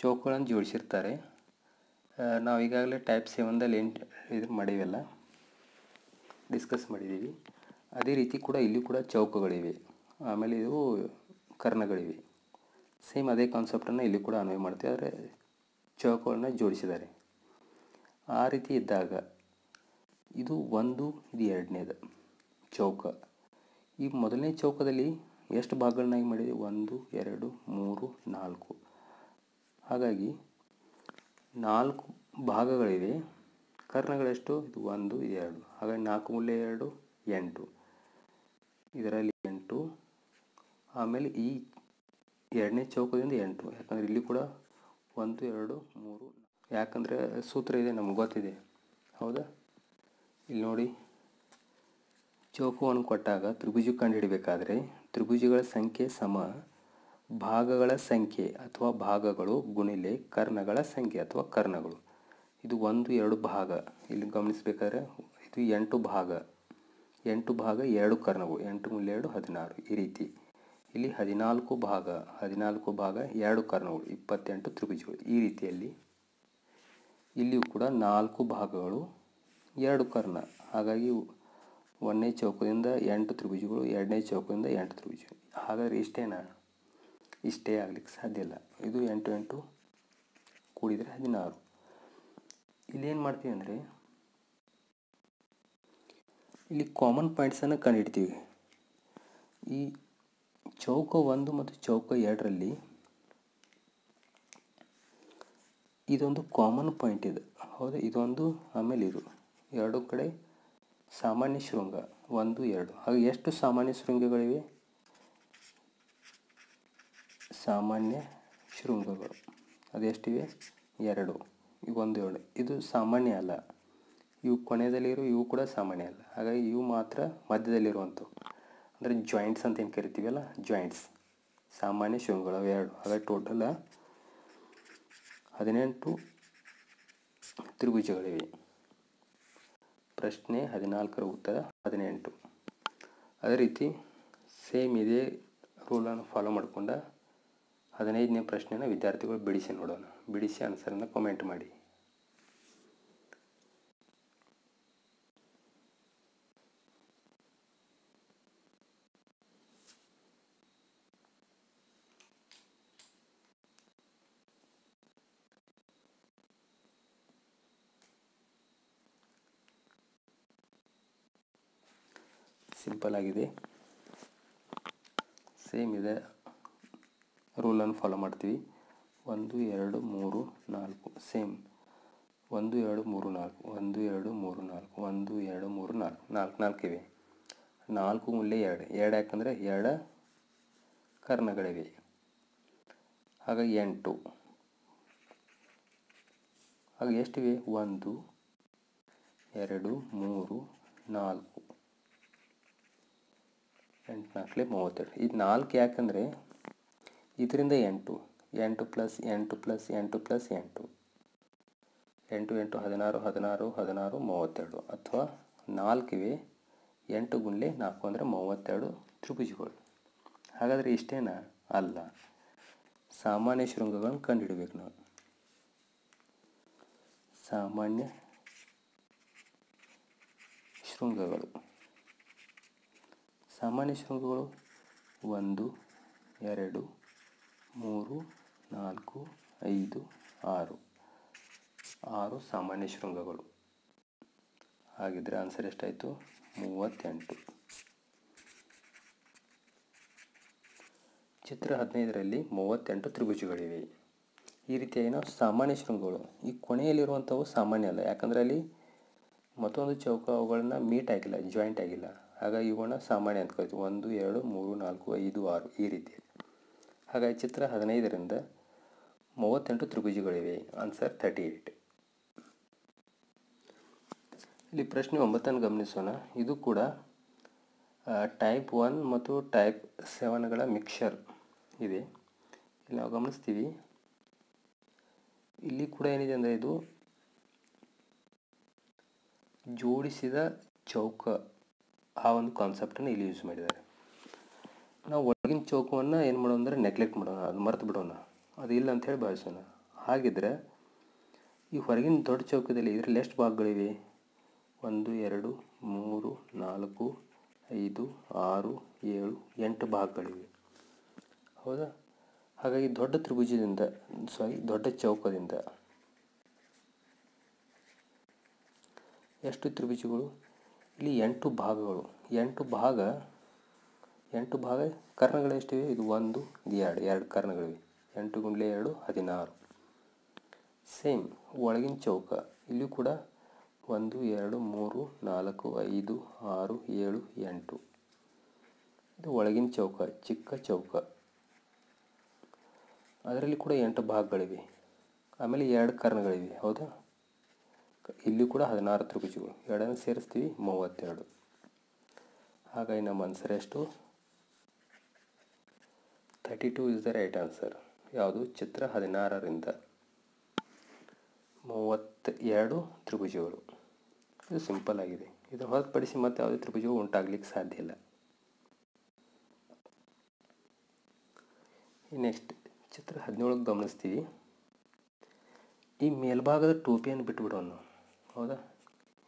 ಚೌಕಗಳನ್ನು ಜೋಡಿಸಿರ್ತಾರೆ. ನಾವು ಈಗಾಗಲೇ ಟೈಪ್ 7ದಲ್ಲಿ ಇದು ಮಾಡಿವೆಲ್ಲ ಡಿಸ್ಕಸ್ ಮಾಡಿದ್ದೀವಿ. ಅದೇ ರೀತಿ ಕೂಡ ಇಲ್ಲಿ ಕೂಡ ಚೌಕಗಳಿವೆ, ಆಮೇಲೆ ಇದು ಕರ್ಣಗಳಿವೆ. ಸೇಮ್ ಅದೇ ಕಾನ್ಸೆಪ್ಟನ್ನು ಇಲ್ಲಿ ಕೂಡ ಅನ್ವಯ ಮಾಡ್ತೀವಿ, ಆದರೆ ಚೌಕಗಳನ್ನ ಜೋಡಿಸಿದ್ದಾರೆ. ಆ ರೀತಿ ಇದ್ದಾಗ ಇದು 1 ಇದು 2ನೇದು ಚೌಕ. ಈ ಮೊದಲನೇ ಚೌಕದಲ್ಲಿ ಎಷ್ಟು ಭಾಗಗಳನ್ನಾಗಿ ಮಾಡಿದೆ, 1 2 3 4. ಹಾಗಾಗಿ 4 ಭಾಗಗಳಿವೆ. ಕರ್ಣಗಳೆಷ್ಟು, ಇದು 1 2, ಹಾಗಾಗಿ 4 × 2 8. ಇದರಲ್ಲಿ 8, ಆಮೇಲೆ ಈ 2ನೇ ಚೌಕದಿಂದ 8, ಯಾಕಂದರೆ ಇಲ್ಲಿ ಕೂಡ 1 2 3, ಯಾಕಂದರೆ ಸೂತ್ರ ಇದೆ ನಮ್ಗೆ ಗೊತ್ತಿದೆ. ಹೌದಾ, ಇಲ್ಲಿ ನೋಡಿ, ಚೌಕವನ್ನು ಕೊಟ್ಟಾಗ ತ್ರಿಭುಜ ಕಂಡುಹಿಡಬೇಕಾದ್ರೆ ತ್ರಿಭುಜಗಳ ಸಂಖ್ಯೆ ಸಮ ಭಾಗಗಳ ಸಂಖ್ಯೆ ಅಥವಾ ಭಾಗಗಳು ಗುಣಿಲೆ ಕರ್ಣಗಳ ಸಂಖ್ಯೆ ಅಥವಾ ಕರ್ಣಗಳು. ಇದು 1 2 ಭಾಗ, ಇಲ್ಲಿ ಗಮನಿಸಬೇಕಾದ್ರೆ ಇದು 8 ಭಾಗ, 8 ಭಾಗ 2 ಕರ್ಣಗಳು, 8 × 2 16. ಈ ರೀತಿ ಇಲ್ಲಿ 14 ಭಾಗ 2 ಕರ್ಣಗಳು, 28 ತ್ರಿಭುಜಗಳು. ಈ ರೀತಿಯಲ್ಲಿ ಇಲ್ಲಿಯೂ ಕೂಡ 4 ಭಾಗಗಳು 2 ಕರ್ಣ. ಹಾಗಾಗಿ 1ನೇ ಚೌಕದಿಂದ 8 ತ್ರಿಭುಜಗಳು, 2ನೇ ಚೌಕದಿಂದ 8 ತ್ರಿಭುಜಗಳು. ಹಾಗಾದರೆ ಇಷ್ಟೇನಾ? ಇಷ್ಟೇ ಆಗಲಿಕ್ಕೆ ಸಾಧ್ಯ ಇಲ್ಲ. ಇದು 8 8 ಕೂಡಿದರೆ 16. ಇಲ್ಲೇನು ಮಾಡ್ತೀವಿ ಅಂದರೆ ಇಲ್ಲಿ ಕಾಮನ್ ಪಾಯಿಂಟ್ಸನ್ನು ಕಂಡುಹಿಡ್ತೀವಿ. ಈ ಚೌಕ 1 ಮತ್ತು ಚೌಕ 2ರಲ್ಲಿ ಇದೊಂದು ಕಾಮನ್ ಪಾಯಿಂಟ್ ಇದೆ, ಹೌದಾ? ಇದೊಂದು, ಆಮೇಲೆ ಇದು ಎರಡು ಕಡೆ ಸಾಮಾನ್ಯ ಶೃಂಗ 1 2. ಹಾಗೆ ಎಷ್ಟು ಸಾಮಾನ್ಯ ಶೃಂಗಗಳಿವೆ? ಸಾಮಾನ್ಯ ಶೃಂಗಗಳು ಅದೆಷ್ಟಿವೆ? 2. ಈಗ 1 2. ಇದು ಸಾಮಾನ್ಯ ಅಲ್ಲ. ಇವು ಕೊನೆಯದಲ್ಲಿರೋ ಇವು ಕೂಡ ಸಾಮಾನ್ಯ ಅಲ್ಲ. ಹಾಗಾಗಿ ಇವು ಮಾತ್ರ ಮಧ್ಯದಲ್ಲಿರುವಂಥವು, ಅಂದರೆ ಜಾಯಿಂಟ್ಸ್ ಅಂತ ಏನು ಕರಿತೀವಲ್ಲ, ಜಾಯಿಂಟ್ಸ್. ಸಾಮಾನ್ಯ ಶೃಂಗಗಳು 2. ಹಾಗಾಗಿ ಟೋಟಲ್ 18 ತ್ರಿಭುಜಗಳಿವೆ. ಪ್ರಶ್ನೆ 14ರ ಉತ್ತರ 18. ಅದೇ ರೀತಿ ಸೇಮ್ ಇದೇ ರೂಲನ್ನು ಫಾಲೋ ಮಾಡಿಕೊಂಡ 15ನೇ ಪ್ರಶ್ನೆನ ವಿದ್ಯಾರ್ಥಿಗಳು ಬಿಡಿಸಿ ನೋಡೋಣ. ಬಿಡಿಸಿ ಆನ್ಸರನ್ನು ಕಾಮೆಂಟ್ ಮಾಡಿ. ಸಿಂಪಲ್ ಆಗಿದೆ. ಸೇಮ್ ಇದೆ ರೂಲನ್ನು ಫಾಲೋ ಮಾಡ್ತೀವಿ. 1 2 3 4 ಸೇಮ್ 1 2 3 4 1 2 3 4 1 2 3 4 4 4 ಇವೆ. 4 ಮುಳ್ಳೆ 2 2 ಯಾಕಂದರೆ 2 ಕರ್ಣಗಳಿವೆ. ಹಾಗಾಗಿ 8. ಹಾಗೆ ಎಷ್ಟಿವೆ? 1 2 3 4 8 4 32. ಇದು 4 ಯಾಕಂದರೆ ಇದರಿಂದ 8 8 ಪ್ಲಸ್ 8 ಪ್ಲಸ್ 8 ಪ್ಲಸ್ 8 8 8 16 16 16 32. ಅಥವಾ 4 ಇವೆ, 8 ಗುಂಡ್ಲೆ 4 ಅಂದರೆ 32 ತ್ರಿಭುಜಗಳು. ಹಾಗಾದರೆ ಇಷ್ಟೇನಾ? ಅಲ್ಲ. ಸಾಮಾನ್ಯ ಶೃಂಗಗಳನ್ನು ಕಂಡುಹಿಡಬೇಕು ನಾವು. ಸಾಮಾನ್ಯ ಶೃಂಗಗಳು 1 2 3 4 5 6 6 ಸಾಮಾನ್ಯ ಶೃಂಗಗಳು. ಹಾಗಿದ್ರೆ ಆನ್ಸರ್ ಎಷ್ಟಾಯಿತು? 38. ಚಿತ್ರ 15ರಲ್ಲಿ 38 ತ್ರಿಭುಜಗಳಿವೆ. ಈ ರೀತಿಯಾಗಿ ನಾವು ಸಾಮಾನ್ಯ ಶೃಂಗಗಳು, ಈ ಕೊನೆಯಲ್ಲಿರುವಂಥವು ಸಾಮಾನ್ಯ ಅಲ್ಲ, ಯಾಕಂದರೆ ಅಲ್ಲಿ ಮತ್ತೊಂದು ಚೌಕ ಅವುಗಳನ್ನ ಮೀಟ್ ಆಗಿಲ್ಲ, ಜಾಯಿಂಟ್ ಆಗಿಲ್ಲ. ಹಾಗಾಗಿ ಇವುಗಳನ್ನ ಸಾಮಾನ್ಯ ಅಂತ ಕರಿತೀವಿ. 1 2 3 4 5 6 ಈ ರೀತಿ. ಹಾಗಾಗಿ ಚಿತ್ರ 15ರಿಂದ 38 ತ್ರಿಭುಜಗಳಿವೆ. ಆನ್ಸರ್ 38. ಇಲ್ಲಿ ಪ್ರಶ್ನೆ 9ನ್ನು ಗಮನಿಸೋಣ. ಇದು ಕೂಡ ಟೈಪ್ 1 ಮತ್ತು ಟೈಪ್ 7ಗಳ ಮಿಕ್ಸರ್ ಇದೆ. ಇಲ್ಲಿ ನಾವು ಗಮನಿಸ್ತೀವಿ, ಇಲ್ಲಿ ಕೂಡ ಏನಿದೆ ಅಂದರೆ ಇದು ಜೋಡಿಸಿದ ಚೌಕ, ಆ ಒಂದು ಕಾನ್ಸೆಪ್ಟನ್ನು ಇಲ್ಲಿ ಯೂಸ್ ಮಾಡಿದ್ದಾರೆ. ನಾವು ಒಳಗಿನ ಚೌಕವನ್ನು ಏನು ಮಾಡೋಣ ಅಂದರೆ ನೆಗ್ಲೆಕ್ಟ್ ಮಾಡೋಣ, ಅದು ಮರೆತು ಬಿಡೋಣ, ಅದು ಇಲ್ಲ ಅಂಥೇಳಿ ಭಾವಿಸೋಣ. ಹಾಗಿದ್ರೆ ಈ ಹೊರಗಿನ ದೊಡ್ಡ ಚೌಕದಲ್ಲಿ ಇದರಲ್ಲಿ ಎಷ್ಟು ಭಾಗಗಳಿವೆ? 1 2 3 4 5 6 7 8 ಭಾಗಗಳಿವೆ, ಹೌದಾ? ಹಾಗಾಗಿ ದೊಡ್ಡ ತ್ರಿಭುಜದಿಂದ ದೊಡ್ಡ ಚೌಕದಿಂದ ಎಷ್ಟು ತ್ರಿಭುಜಗಳು? ಇಲ್ಲಿ 8 ಭಾಗಗಳು. 8 ಭಾಗ ಕರ್ಣಗಳು ಎಷ್ಟಿವೆ? ಇದು 1 2 ಕರ್ಣಗಳಿವೆ. 8 ಗುಂಡ್ಲೆ 2 16. ಸೇಮ್ ಒಳಗಿನ ಚೌಕ ಇಲ್ಲಿ ಕೂಡ 1 2 3 4 5 6 7 8. ಇದು ಒಳಗಿನ ಚೌಕ, ಚಿಕ್ಕ ಚೌಕ, ಅದರಲ್ಲಿ ಕೂಡ 8 ಭಾಗಗಳಿವೆ. ಆಮೇಲೆ 2 ಕರ್ಣಗಳಿವೆ, ಹೌದಾ? ಇಲ್ಲಿ ಕೂಡ 16 ತ್ರಿಭುಜಗಳು. ಎರಡನ್ನು ಸೇರಿಸ್ತೀವಿ 32. ಹಾಗಾಗಿ ನಮ್ಮ ಆನ್ಸರ್ ಎಷ್ಟು? 32 ಇಸ್ ದ ರೈಟ್ ಆನ್ಸರ್. ಯಾವುದು? ಚಿತ್ರ 16ರಿಂದ 32 ತ್ರಿಭುಜಗಳು. ಇದು ಸಿಂಪಲ್ ಆಗಿದೆ. ಇದನ್ನು ಹೊರತುಪಡಿಸಿ ಮತ್ತೆ ಯಾವುದೇ ತ್ರಿಭುಜವು ಉಂಟಾಗಲಿಕ್ಕೆ ಸಾಧ್ಯ ಇಲ್ಲ. ನೆಕ್ಸ್ಟ್ ಚಿತ್ರ 17 ಗಮನಿಸ್ತೀವಿ. ಈ ಮೇಲ್ಭಾಗದ ಟೋಪಿಯನ್ನು ಬಿಟ್ಟುಬಿಡೋಣ, ಹೌದಾ?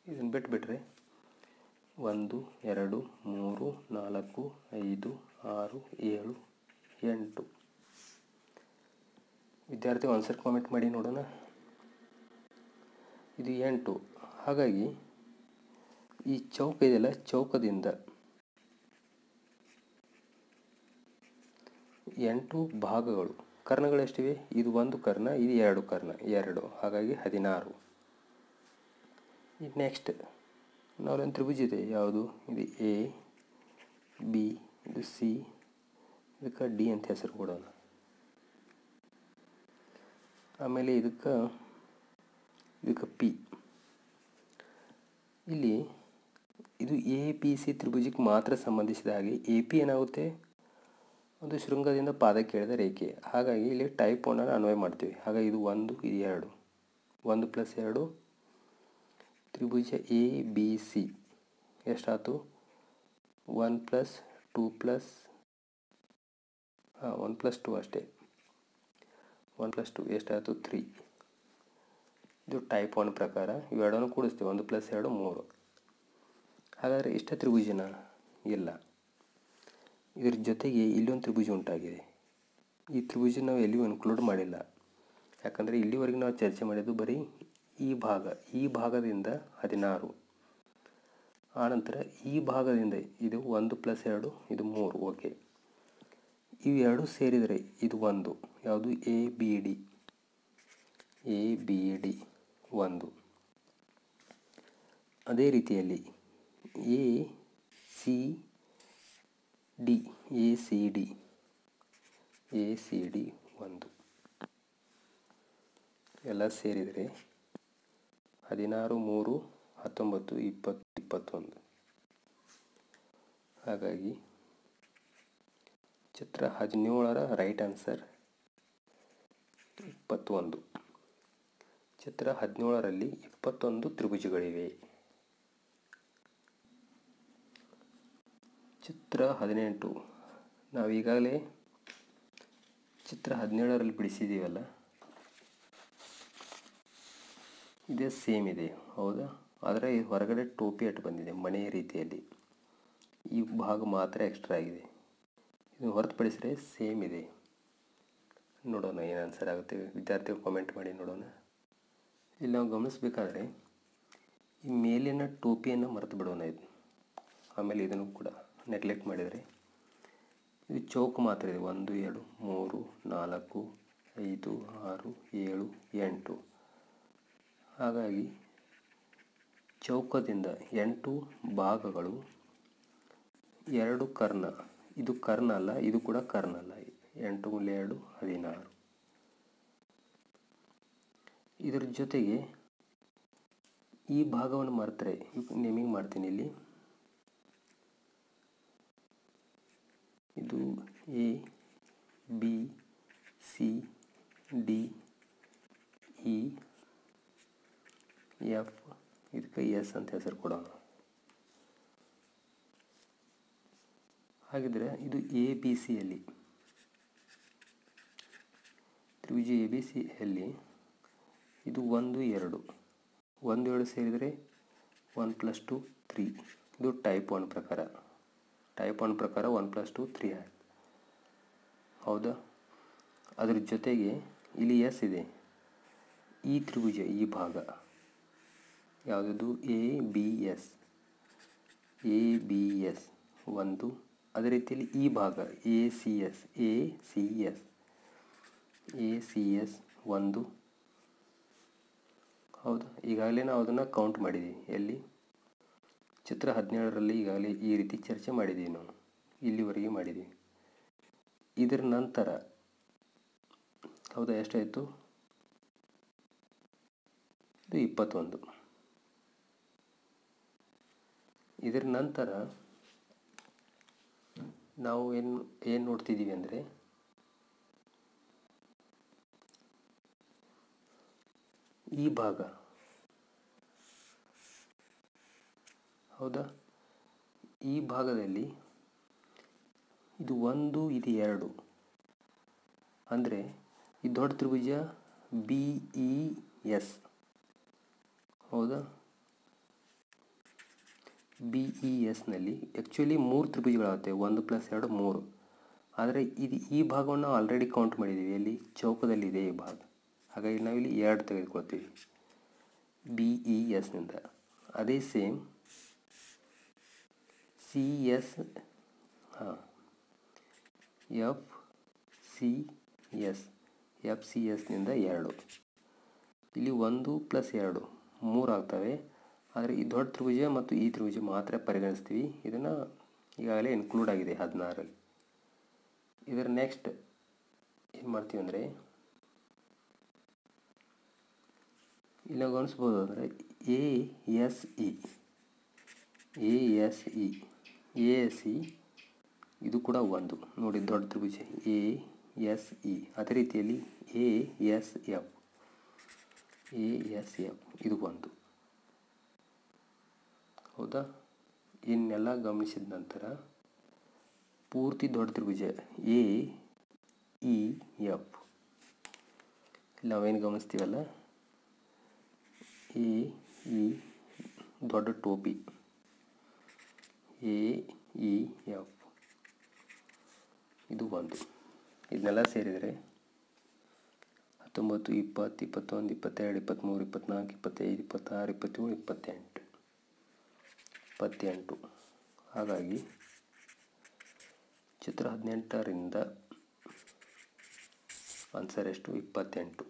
ಇದನ್ನು ಬಿಟ್ಟುಬಿಟ್ರೆ 1 2 3 4 5 6 7 8. ವಿದ್ಯಾರ್ಥಿ ಒಂದ್ಸರಿ ಕಾಮೆಂಟ್ ಮಾಡಿ ನೋಡೋಣ. ಇದು 8. ಹಾಗಾಗಿ ಈ ಚೌಕ ಇದೆಯಲ್ಲ, ಚೌಕದಿಂದ 8 ಭಾಗಗಳು. ಕರ್ಣಗಳು ಎಷ್ಟಿವೆ? ಇದು 1 ಕರ್ಣ, ಇದು 2 ಕರ್ಣ, 2. ಹಾಗಾಗಿ 16. ಈಗ ನೆಕ್ಸ್ಟ್ ನಾವೊಂದು ತ್ರಿಭುಜ ಇದೆ. ಯಾವುದು? ಇದು ಎ, ಬಿ, ಇದು ಸಿ, ಇದಕ್ಕೆ ಡಿ ಅಂತ ಹೆಸರು ಕೊಡೋಣ. ಆಮೇಲೆ ಇದಕ್ಕೆ ಪಿ. ಇಲ್ಲಿ ಇದು ಎ ಪಿ ಸಿ ತ್ರಿಭುಜಕ್ಕೆ ಮಾತ್ರ ಸಂಬಂಧಿಸಿದ ಹಾಗೆ ಎ ಪಿ ಏನಾಗುತ್ತೆ? ಒಂದು ಶೃಂಗದಿಂದ ಪಾದಕ್ಕೆ ಎಳೆದ ರೇಖೆ. ಹಾಗಾಗಿ ಇಲ್ಲಿ ಟೈಪ್ 1 ಅನ್ವಯ ಮಾಡ್ತೀವಿ. ಹಾಗಾಗಿ ಇದು 1, ಇದು 2. 1 + 2 ತ್ರಿಭುಜ ಎ ಬಿ ಸಿ ಎಷ್ಟಾಯ್ತು? 1 + 2 + 1 + 2 ಅಷ್ಟೇ. 1 + 2 ಎಷ್ಟಾಯಿತು? 3. ಇದು ಟೈಪ್ 1 ಪ್ರಕಾರ. ಇವೆರಡನ್ನು ಕೂಡಿಸ್ತೀವಿ. 1 + 2 3. ಹಾಗಾದರೆ ಇಷ್ಟ ತ್ರಿಭುಜನ? ಇಲ್ಲ. ಇದರ ಜೊತೆಗೆ ಇಲ್ಲೊಂದು ತ್ರಿಭುಜ ಉಂಟಾಗಿದೆ. ಈ ತ್ರಿಭುಜ ನಾವು ಎಲ್ಲಿಯೂ ಇನ್ಕ್ಲೂಡ್ ಮಾಡಿಲ್ಲ. ಯಾಕಂದರೆ ಇಲ್ಲಿವರೆಗೆ ನಾವು ಚರ್ಚೆ ಮಾಡಿದ್ದು ಬರೀ ಈ ಭಾಗದಿಂದ 16. ಆನಂತರ ಈ ಭಾಗದಿಂದ ಇದು 1 + 2 ಇದು 3. ಓಕೆ. ಇವೆರಡು ಸೇರಿದರೆ ಇದು 1. ಯಾವುದು? A B D. 1. ಅದೇ ರೀತಿಯಲ್ಲಿ ಎ ಸಿ ಡಿ 1. ಎಲ್ಲ ಸೇರಿದರೆ 16, 3, 19, 20, 21. ಹಾಗಾಗಿ ಚಿತ್ರ 17ರ ರೈಟ್ ಆನ್ಸರ್ 21. ಚಿತ್ರ 17ರಲ್ಲಿ 21 ತ್ರಿಭುಜಗಳಿವೆ. ಚಿತ್ರ 18 ನಾವೀಗಾಗಲೇ ಚಿತ್ರ 17ರಲ್ಲಿ ಬಿಡಿಸಿದ್ದೀವಲ್ಲ, ಇದೇ ಸೇಮ್ ಇದೆ. ಹೌದಾ? ಆದರೆ ಹೊರಗಡೆ ಟೋಪಿ ಅಟ್ಟು ಬಂದಿದೆ, ಮನೆಯ ರೀತಿಯಲ್ಲಿ. ಈ ಭಾಗ ಮಾತ್ರ ಎಕ್ಸ್ಟ್ರಾ ಆಗಿದೆ. ಇದನ್ನು ಹೊರತುಪಡಿಸಿದರೆ ಸೇಮ್ ಇದೆ. ನೋಡೋಣ ಏನು ಆನ್ಸರ್ ಆಗುತ್ತೆ. ವಿದ್ಯಾರ್ಥಿಗಳು ಕಾಮೆಂಟ್ ಮಾಡಿ ನೋಡೋಣ. ಇಲ್ಲಿ ನಾವು ಗಮನಿಸಬೇಕಾದ್ರೆ ಈ ಮೇಲಿನ ಟೋಪಿಯನ್ನು ಮರೆತು ಬಿಡೋಣ. ಇದು ಆಮೇಲೆ ಇದನ್ನು ಕೂಡ ನೆಗ್ಲೆಕ್ಟ್ ಮಾಡಿದರೆ ಇದು ಚೌಕ ಮಾತ್ರ ಇದೆ. 1 2 3 4 5 6 7 8. ಹಾಗಾಗಿ ಚೌಕದಿಂದ 8 ಭಾಗಗಳು, 2 ಕರ್ಣ. ಇದು ಕರ್ಣ ಅಲ್ಲ, ಇದು ಕೂಡ ಕರ್ಣ ಅಲ್ಲ. 8 × 2 16. ಇದರ ಜೊತೆಗೆ ಈ ಭಾಗವನ್ನು ಮರೆತರೆ ನೇಮಿಂಗ್ ಮಾಡ್ತೀನಿ. ಇಲ್ಲಿ ಇದು A B C D E F, ಇದಕ್ಕೆ ಎಸ್ ಅಂತ ಹೆಸರು ಕೊಡೋಣ. ಹಾಗಿದ್ರೆ ಇದು ಎ ಬಿ ಸಿಯಲ್ಲಿ, ತ್ರಿಭುಜ ಎ ಬಿ ಸಿಯಲ್ಲಿ ಇದು 1 2. 1 2 ಸೇರಿದರೆ 1 + 2 3. ಇದು ಟೈಪ್ 1 ಪ್ರಕಾರ. 1 + 2 3 ಆಯಿತು. ಹೌದಾ? ಅದರ ಜೊತೆಗೆ ಇಲ್ಲಿ ಎಸ್ ಇದೆ. ಈ ತ್ರಿಭುಜ ಈ ಭಾಗ ಯಾವುದದು? A B S 1. ಅದೇ ರೀತಿಯಲ್ಲಿ ಈ ಭಾಗ ಎ ಸಿ ಎಸ್ 1. ಹೌದಾ? ಈಗಾಗಲೇ ನಾವು ಅದನ್ನು ಕೌಂಟ್ ಮಾಡಿದ್ದೀವಿ. ಎಲ್ಲಿ? ಚಿತ್ರ 17ರಲ್ಲಿ ಈಗಾಗಲೇ ಈ ರೀತಿ ಚರ್ಚೆ ಮಾಡಿದ್ದೀವಿ. ನಾವು ಇಲ್ಲಿವರೆಗೆ ಮಾಡಿದ್ದೀವಿ. ಇದರ ನಂತರ ಹೌದಾ ಎಷ್ಟಾಯಿತು? ಇದು 21. ಇದರ ನಂತರ ನಾವು ಏನು ನೋಡ್ತಿದ್ದೀವಿ ಅಂದರೆ ಈ ಭಾಗ. ಹೌದಾ? ಈ ಭಾಗದಲ್ಲಿ ಇದು 1 ಇದು 2. ಅಂದರೆ ಈ ದೊಡ್ಡ ತ್ರಿಭುಜ ಬಿ ಇ ಎಸ್. ಹೌದಾ? BESನಲ್ಲಿ ಆ್ಯಕ್ಚುಲಿ 3 ತ್ರಿಭುಜಗಳಾಗುತ್ತೆ, 1 + 2 3. ಆದರೆ ಈ ಭಾಗವನ್ನು ನಾವು ಆಲ್ರೆಡಿ ಕೌಂಟ್ ಮಾಡಿದ್ದೀವಿ, ಎಲ್ಲಿ ಚೌಕದಲ್ಲಿದೆ ಈ ಭಾಗ. ಹಾಗಾಗಿ ನಾವಿಲ್ಲಿ 2 ತೆಗೆದುಕೊಳ್ತೀವಿ BESನಿಂದ. ಅದೇ ಸೇಮ್ CS FCSನಿಂದ 2. ಇಲ್ಲಿ 1 + 2 3 ಆಗ್ತವೆ. ಆದರೆ ಈ ದೊಡ್ಡ ತ್ರಿಭುಜ ಮತ್ತು ಈ ತ್ರಿಭುಜ ಮಾತ್ರ ಪರಿಗಣಿಸ್ತೀವಿ. ಇದನ್ನು ಈಗಾಗಲೇ ಇನ್ಕ್ಲೂಡ್ ಆಗಿದೆ 16ರಲ್ಲಿ. ಇದರ ನೆಕ್ಸ್ಟ್ ಏನು ಮಾಡ್ತೀವಿ ಅಂದರೆ, ಇಲ್ಲಿ ಗಮನಿಸ್ಬೋದು ಅಂದರೆ ASE ಇದು ಕೂಡ 1 ನೋಡಿ, ದೊಡ್ಡ ತ್ರಿಭುಜ ASE. ಅದೇ ರೀತಿಯಲ್ಲಿ ASF ಇದು 1. ಹೌದಾ? ಇನ್ನೆಲ್ಲ ಗಮನಿಸಿದ ನಂತರ ಪೂರ್ತಿ ದೊಡ್ಡ ತ್ರಿಭುಜ AEF ನಾವೇನು ಗಮನಿಸ್ತೀವಲ್ಲ, AE ದೊಡ್ಡ ಟೋಪಿ AEF ಇದು 1. ಇದನ್ನೆಲ್ಲ ಸೇರಿದರೆ 19, 20, 21, 22, 23, 24, 25, 26, 27, 28. ಹಾಗಾಗಿ ಚಿತ್ರ 18ರಿಂದ ಆನ್ಸರ್ ಎಷ್ಟು? 28.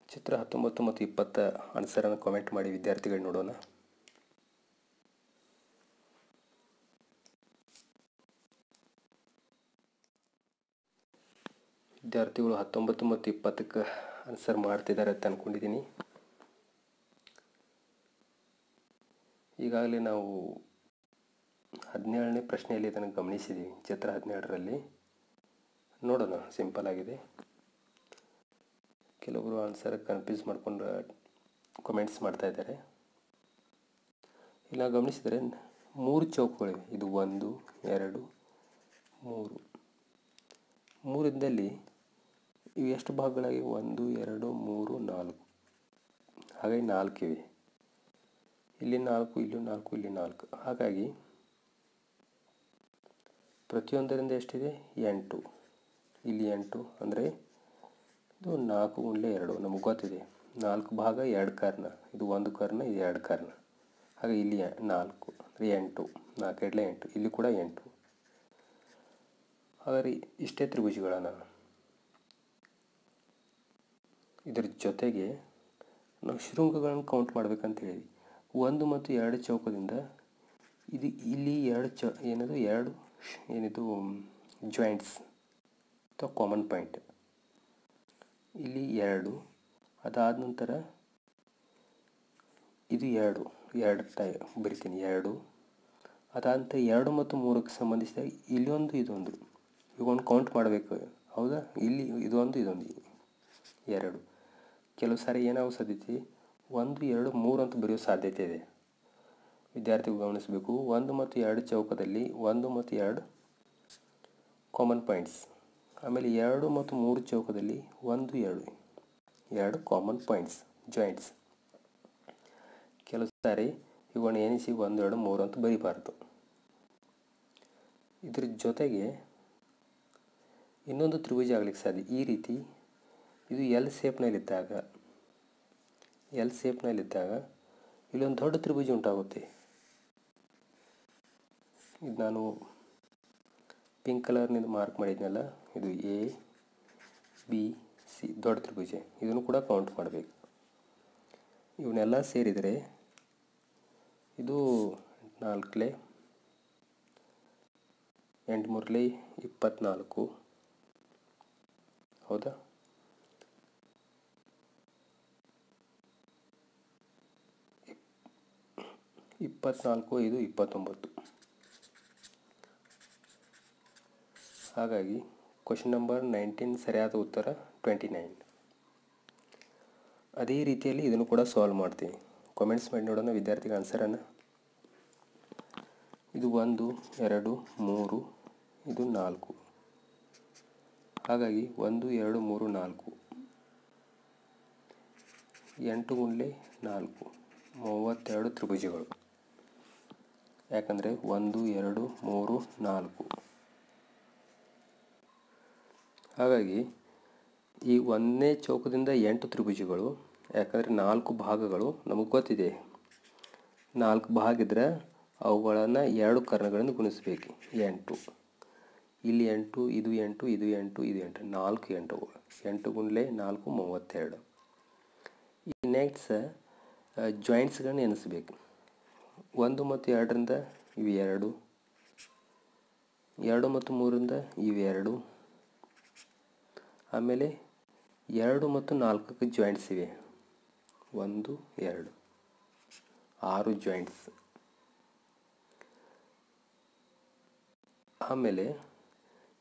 ಚಿತ್ರ 19 ಮತ್ತು 20 ಆನ್ಸರನ್ನು ಕಾಮೆಂಟ್ ಮಾಡಿ ವಿದ್ಯಾರ್ಥಿಗಳು ನೋಡೋಣ. ವಿದ್ಯಾರ್ಥಿಗಳು 19 ಮತ್ತು 20ಕ್ಕೆ ಆನ್ಸರ್ ಮಾಡ್ತಿದ್ದಾರೆ ಅಂತ ಅಂದ್ಕೊಂಡಿದ್ದೀನಿ. ಈಗಾಗಲೇ ನಾವು 17ನೇ ಪ್ರಶ್ನೆಯಲ್ಲಿ ಇದನ್ನು ಗಮನಿಸಿದ್ದೀವಿ. ಚಿತ್ರ 17ರಲ್ಲಿ ನೋಡೋಣ, ಸಿಂಪಲ್ ಆಗಿದೆ. ಕೆಲವರು ಆನ್ಸರ್ ಕನ್ಫ್ಯೂಸ್ ಮಾಡಿಕೊಂಡು ಕಮೆಂಟ್ಸ್ ಮಾಡ್ತಾ ಇದ್ದಾರೆ. ಇಲ್ಲ ಗಮನಿಸಿದರೆ 3 ಚೌಕಗಳಿವೆ. ಇದು 1, 2, 3. 3ರಲ್ಲಿ ಇವು ಎಷ್ಟು ಭಾಗಗಳಾಗಿವೆ? 1, 2, 3, 4. ಹಾಗಾಗಿ 4 ಇವೆ. ಇಲ್ಲಿ 4, ಇಲ್ಲಿ 4, ಇಲ್ಲಿ 4. ಹಾಗಾಗಿ ಪ್ರತಿಯೊಂದರಿಂದ ಎಷ್ಟಿದೆ? 8. ಇಲ್ಲಿ 8 ಅಂದರೆ ಇದು 4 × 2 ನಮಗೆ ಗೊತ್ತಿದೆ. 4 ಭಾಗ 2 ಕರ್ಣ. ಇದು 1 ಕರ್ಣ, ಇದು 2 ಕರ್ಣ. ಹಾಗೆ ಇಲ್ಲಿ 4 ಅಂದರೆ 8. 4 × 8. ಇಲ್ಲಿ ಕೂಡ 8. ಹಾಗಾದರೆ ಇಷ್ಟೇ ತ್ರಿಭುಜಗಳನ್ನು ಇದರ ಜೊತೆಗೆ ನಾವು ಶೃಂಗಗಳನ್ನು ಕೌಂಟ್ ಮಾಡಬೇಕಂತ ಹೇಳಿ 1 ಮತ್ತು 2 ಚೌಕದಿಂದ ಇದು ಇಲ್ಲಿ 2 ಏನಿದು ಜಾಯಿಂಟ್ಸ್ ಅಥವಾ ಕಾಮನ್ ಪಾಯಿಂಟ್. ಇಲ್ಲಿ 2, ಅದಾದ ನಂತರ ಇದು 2 ಬರಿತೀನಿ 2. ಅದಾದ ನಂತರ 2 ಮತ್ತು 3ಕ್ಕೆ ಸಂಬಂಧಿಸಿದಾಗ ಇಲ್ಲೊಂದು ಇದೊಂದು ಇವನ್ನು ಕೌಂಟ್ ಮಾಡಬೇಕು. ಹೌದಾ? ಇಲ್ಲಿ ಇದೊಂದು 2. ಕೆಲವು ಸಾರಿ ಏನಾಗೋ ಸಾಧ್ಯತೆ 1, 2, 3 ಅಂತ ಬರೆಯೋ ಸಾಧ್ಯತೆ ಇದೆ. ವಿದ್ಯಾರ್ಥಿಗಳು ಗಮನಿಸಬೇಕು. 1 ಮತ್ತು 2 ಚೌಕದಲ್ಲಿ 1 ಮತ್ತು 2 ಕಾಮನ್ ಪಾಯಿಂಟ್ಸ್. ಆಮೇಲೆ 2 ಮತ್ತು 3 ಚೌಕದಲ್ಲಿ 1, 2 ಕಾಮನ್ ಪಾಯಿಂಟ್ಸ್, ಜಾಯಿಂಟ್ಸ್. ಕೆಲವು ಸಾರಿ ಇವುಗಳನ್ನ ಎಣಿಸಿ 1, 2, 3 ಅಂತ ಬರೀಬಾರ್ದು. ಇದ್ರ ಜೊತೆಗೆ ಇನ್ನೊಂದು ತ್ರಿಭುಜ ಆಗಲಿಕ್ಕೆ ಸಾಧ್ಯ. ಈ ರೀತಿ ಇದು ಎಲ್ ಶೇಪ್ನಲ್ಲಿದ್ದಾಗ ಇಲ್ಲೊಂದು ದೊಡ್ಡ ತ್ರಿಭುಜ ಉಂಟಾಗುತ್ತೆ. ಇದು ನಾನು ಪಿಂಕ್ ಕಲರ್ನಿಂದ ಮಾರ್ಕ್ ಮಾಡಿದ್ನಲ್ಲ, ಇದು ABC ದೊಡ್ಡ ತ್ರಿಭುಜ. ಇದನ್ನು ಕೂಡ ಕೌಂಟ್ ಮಾಡಬೇಕು. ಇವನ್ನೆಲ್ಲ ಸೇರಿದರೆ ಇದು 4 8 3 24. ಹೌದಾ? ಇದು 29. ಹಾಗಾಗಿ ಕ್ವೆಶ್ಚನ್ ನಂಬರ್ 19 ಸರಿಯಾದ ಉತ್ತರ 29. ಅದೇ ರೀತಿಯಲ್ಲಿ ಇದನ್ನು ಕೂಡ ಸಾಲ್ವ್ ಮಾಡ್ತೀನಿ. ಕಾಮೆಂಟ್ಸ್ ಮಾಡಿ ನೋಡೋಣ ವಿದ್ಯಾರ್ಥಿಗಳ ಆನ್ಸರನ್ನು. ಇದು 1, 2, 3, ಇದು 4. ಹಾಗಾಗಿ 1, 2, 3, 4. 8 ಗುಂಡ್ಲೆ 4 32 ತ್ರಿಭುಜಗಳು. ಯಾಕಂದರೆ 1 2 3 4. ಹಾಗಾಗಿ ಈ ಒಂದನೇ ಚೌಕದಿಂದ 8 ತ್ರಿಭುಜಗಳು. ಯಾಕಂದರೆ 4 ಭಾಗಗಳು ನಮಗೆ ಗೊತ್ತಿದೆ. 4 ಭಾಗ ಇದ್ದರೆ ಅವುಗಳನ್ನು 2 ಕರ್ಣಗಳಿಂದ ಗುಣಿಸಬೇಕು. 8 ಇಲ್ಲಿ 8, ಇದು 8, ಇದು 8, ಇದು 8, 4 8ಗಳು. 8 ಗುಂಡ್ಲೆ 4 32. ಈ ನೆಕ್ಸ್ಟ್ ಜಾಯಿಂಟ್ಸ್ಗಳನ್ನ ಎನಿಸ್ಬೇಕು. 1 ಮತ್ತು 2ರಿಂದ ಇವು 2, 2 ಮತ್ತು 3ರಿಂದ ಇವು 2, ಆಮೇಲೆ 2 ಮತ್ತು 4ಕ್ಕೆ ಜಾಯಿಂಟ್ಸ್ ಇವೆ. 1 2 6 ಜಾಯಿಂಟ್ಸ್. ಆಮೇಲೆ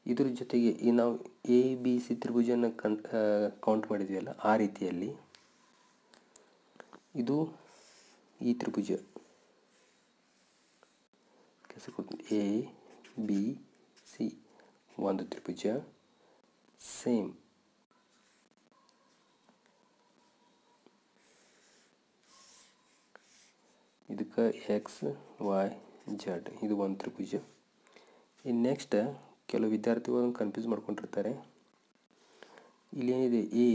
ಇದ್ರ ಜೊತೆಗೆ ಈ ನಾವು ABC ತ್ರಿಭುಜನ ಕೌಂಟ್ ಮಾಡಿದ್ವಲ್ಲ, ಆ ರೀತಿಯಲ್ಲಿ ಇದು ಈ ತ್ರಿಭುಜ ABC ಒಂದು ತ್ರಿಭುಜ. ಸೇಮ್ ಇದಕ್ಕೆ XYZ ಇದು ಒಂದು ತ್ರಿಭುಜ. ಇನ್ನು ನೆಕ್ಸ್ಟ್ ಕೆಲವು ವಿದ್ಯಾರ್ಥಿಗಳು ಕನ್ಫ್ಯೂಸ್ ಮಾಡ್ಕೊಂಡಿರ್ತಾರೆ. ಇಲ್ಲಿ ಏನಿದೆ A,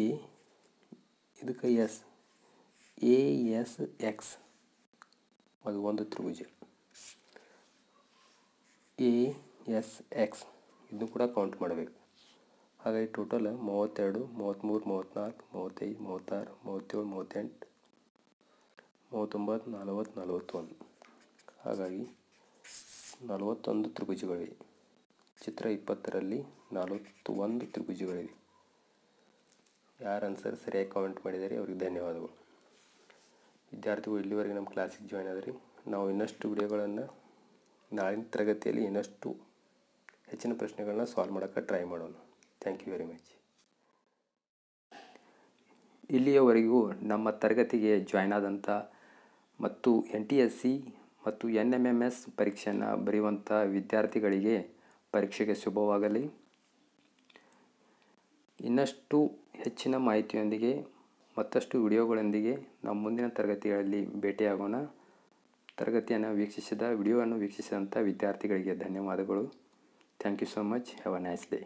ಇದಕ್ಕೆ S, ASX ಅದು ಒಂದು ತ್ರಿಭುಜ. ASX ಇದನ್ನು ಕೂಡ ಕೌಂಟ್ ಮಾಡಬೇಕು. ಹಾಗಾಗಿ ಟೋಟಲ್ 32 33 34 35 36 37 38 39 40 41. ಹಾಗಾಗಿ 41 ತ್ರಿಭುಜಗಳಿವೆ. ಚಿತ್ರ 20ರಲ್ಲಿ 41 ತ್ರಿಭುಜಗಳಿವೆ. ಯಾರು ಆನ್ಸರ್ ಸರಿಯಾಗಿ ಕಾಮೆಂಟ್ ಮಾಡಿದ್ದಾರೆ ಅವ್ರಿಗೆ ಧನ್ಯವಾದಗಳು. ವಿದ್ಯಾರ್ಥಿಗಳು ಇಲ್ಲಿವರೆಗೆ ನಮ್ಮ ಕ್ಲಾಸಿಗೆ ಜಾಯ್ನ್ ಆದ್ರಿ. ನಾವು ಇನ್ನಷ್ಟು ವಿಡಿಯೋಗಳನ್ನು ನಾಳಿನ ತರಗತಿಯಲ್ಲಿ ಇನ್ನಷ್ಟು ಹೆಚ್ಚಿನ ಪ್ರಶ್ನೆಗಳನ್ನ ಸಾಲ್ವ್ ಮಾಡೋಕ್ಕೆ ಟ್ರೈ ಮಾಡೋಣ. Thank you very much. ಇಲ್ಲಿಯವರೆಗೂ ನಮ್ಮ ತರಗತಿಗೆ ಜಾಯ್ನ್ ಆದಂಥ ಮತ್ತು NTSC ಮತ್ತು NMMS ಪರೀಕ್ಷೆಯನ್ನು ಬರೆಯುವಂಥ ವಿದ್ಯಾರ್ಥಿಗಳಿಗೆ ಪರೀಕ್ಷೆಗೆ ಶುಭವಾಗಲಿ. ಇನ್ನಷ್ಟು ಹೆಚ್ಚಿನ ಮಾಹಿತಿಯೊಂದಿಗೆ ಮತ್ತಷ್ಟು ವಿಡಿಯೋಗಳೊಂದಿಗೆ ನಾವು ಮುಂದಿನ ತರಗತಿಗಳಲ್ಲಿ ಭೇಟಿಯಾಗೋಣ. ವಿಡಿಯೋವನ್ನು ವೀಕ್ಷಿಸಿದಂಥ ವಿದ್ಯಾರ್ಥಿಗಳಿಗೆ ಧನ್ಯವಾದಗಳು. Thank you so much. Have a nice day.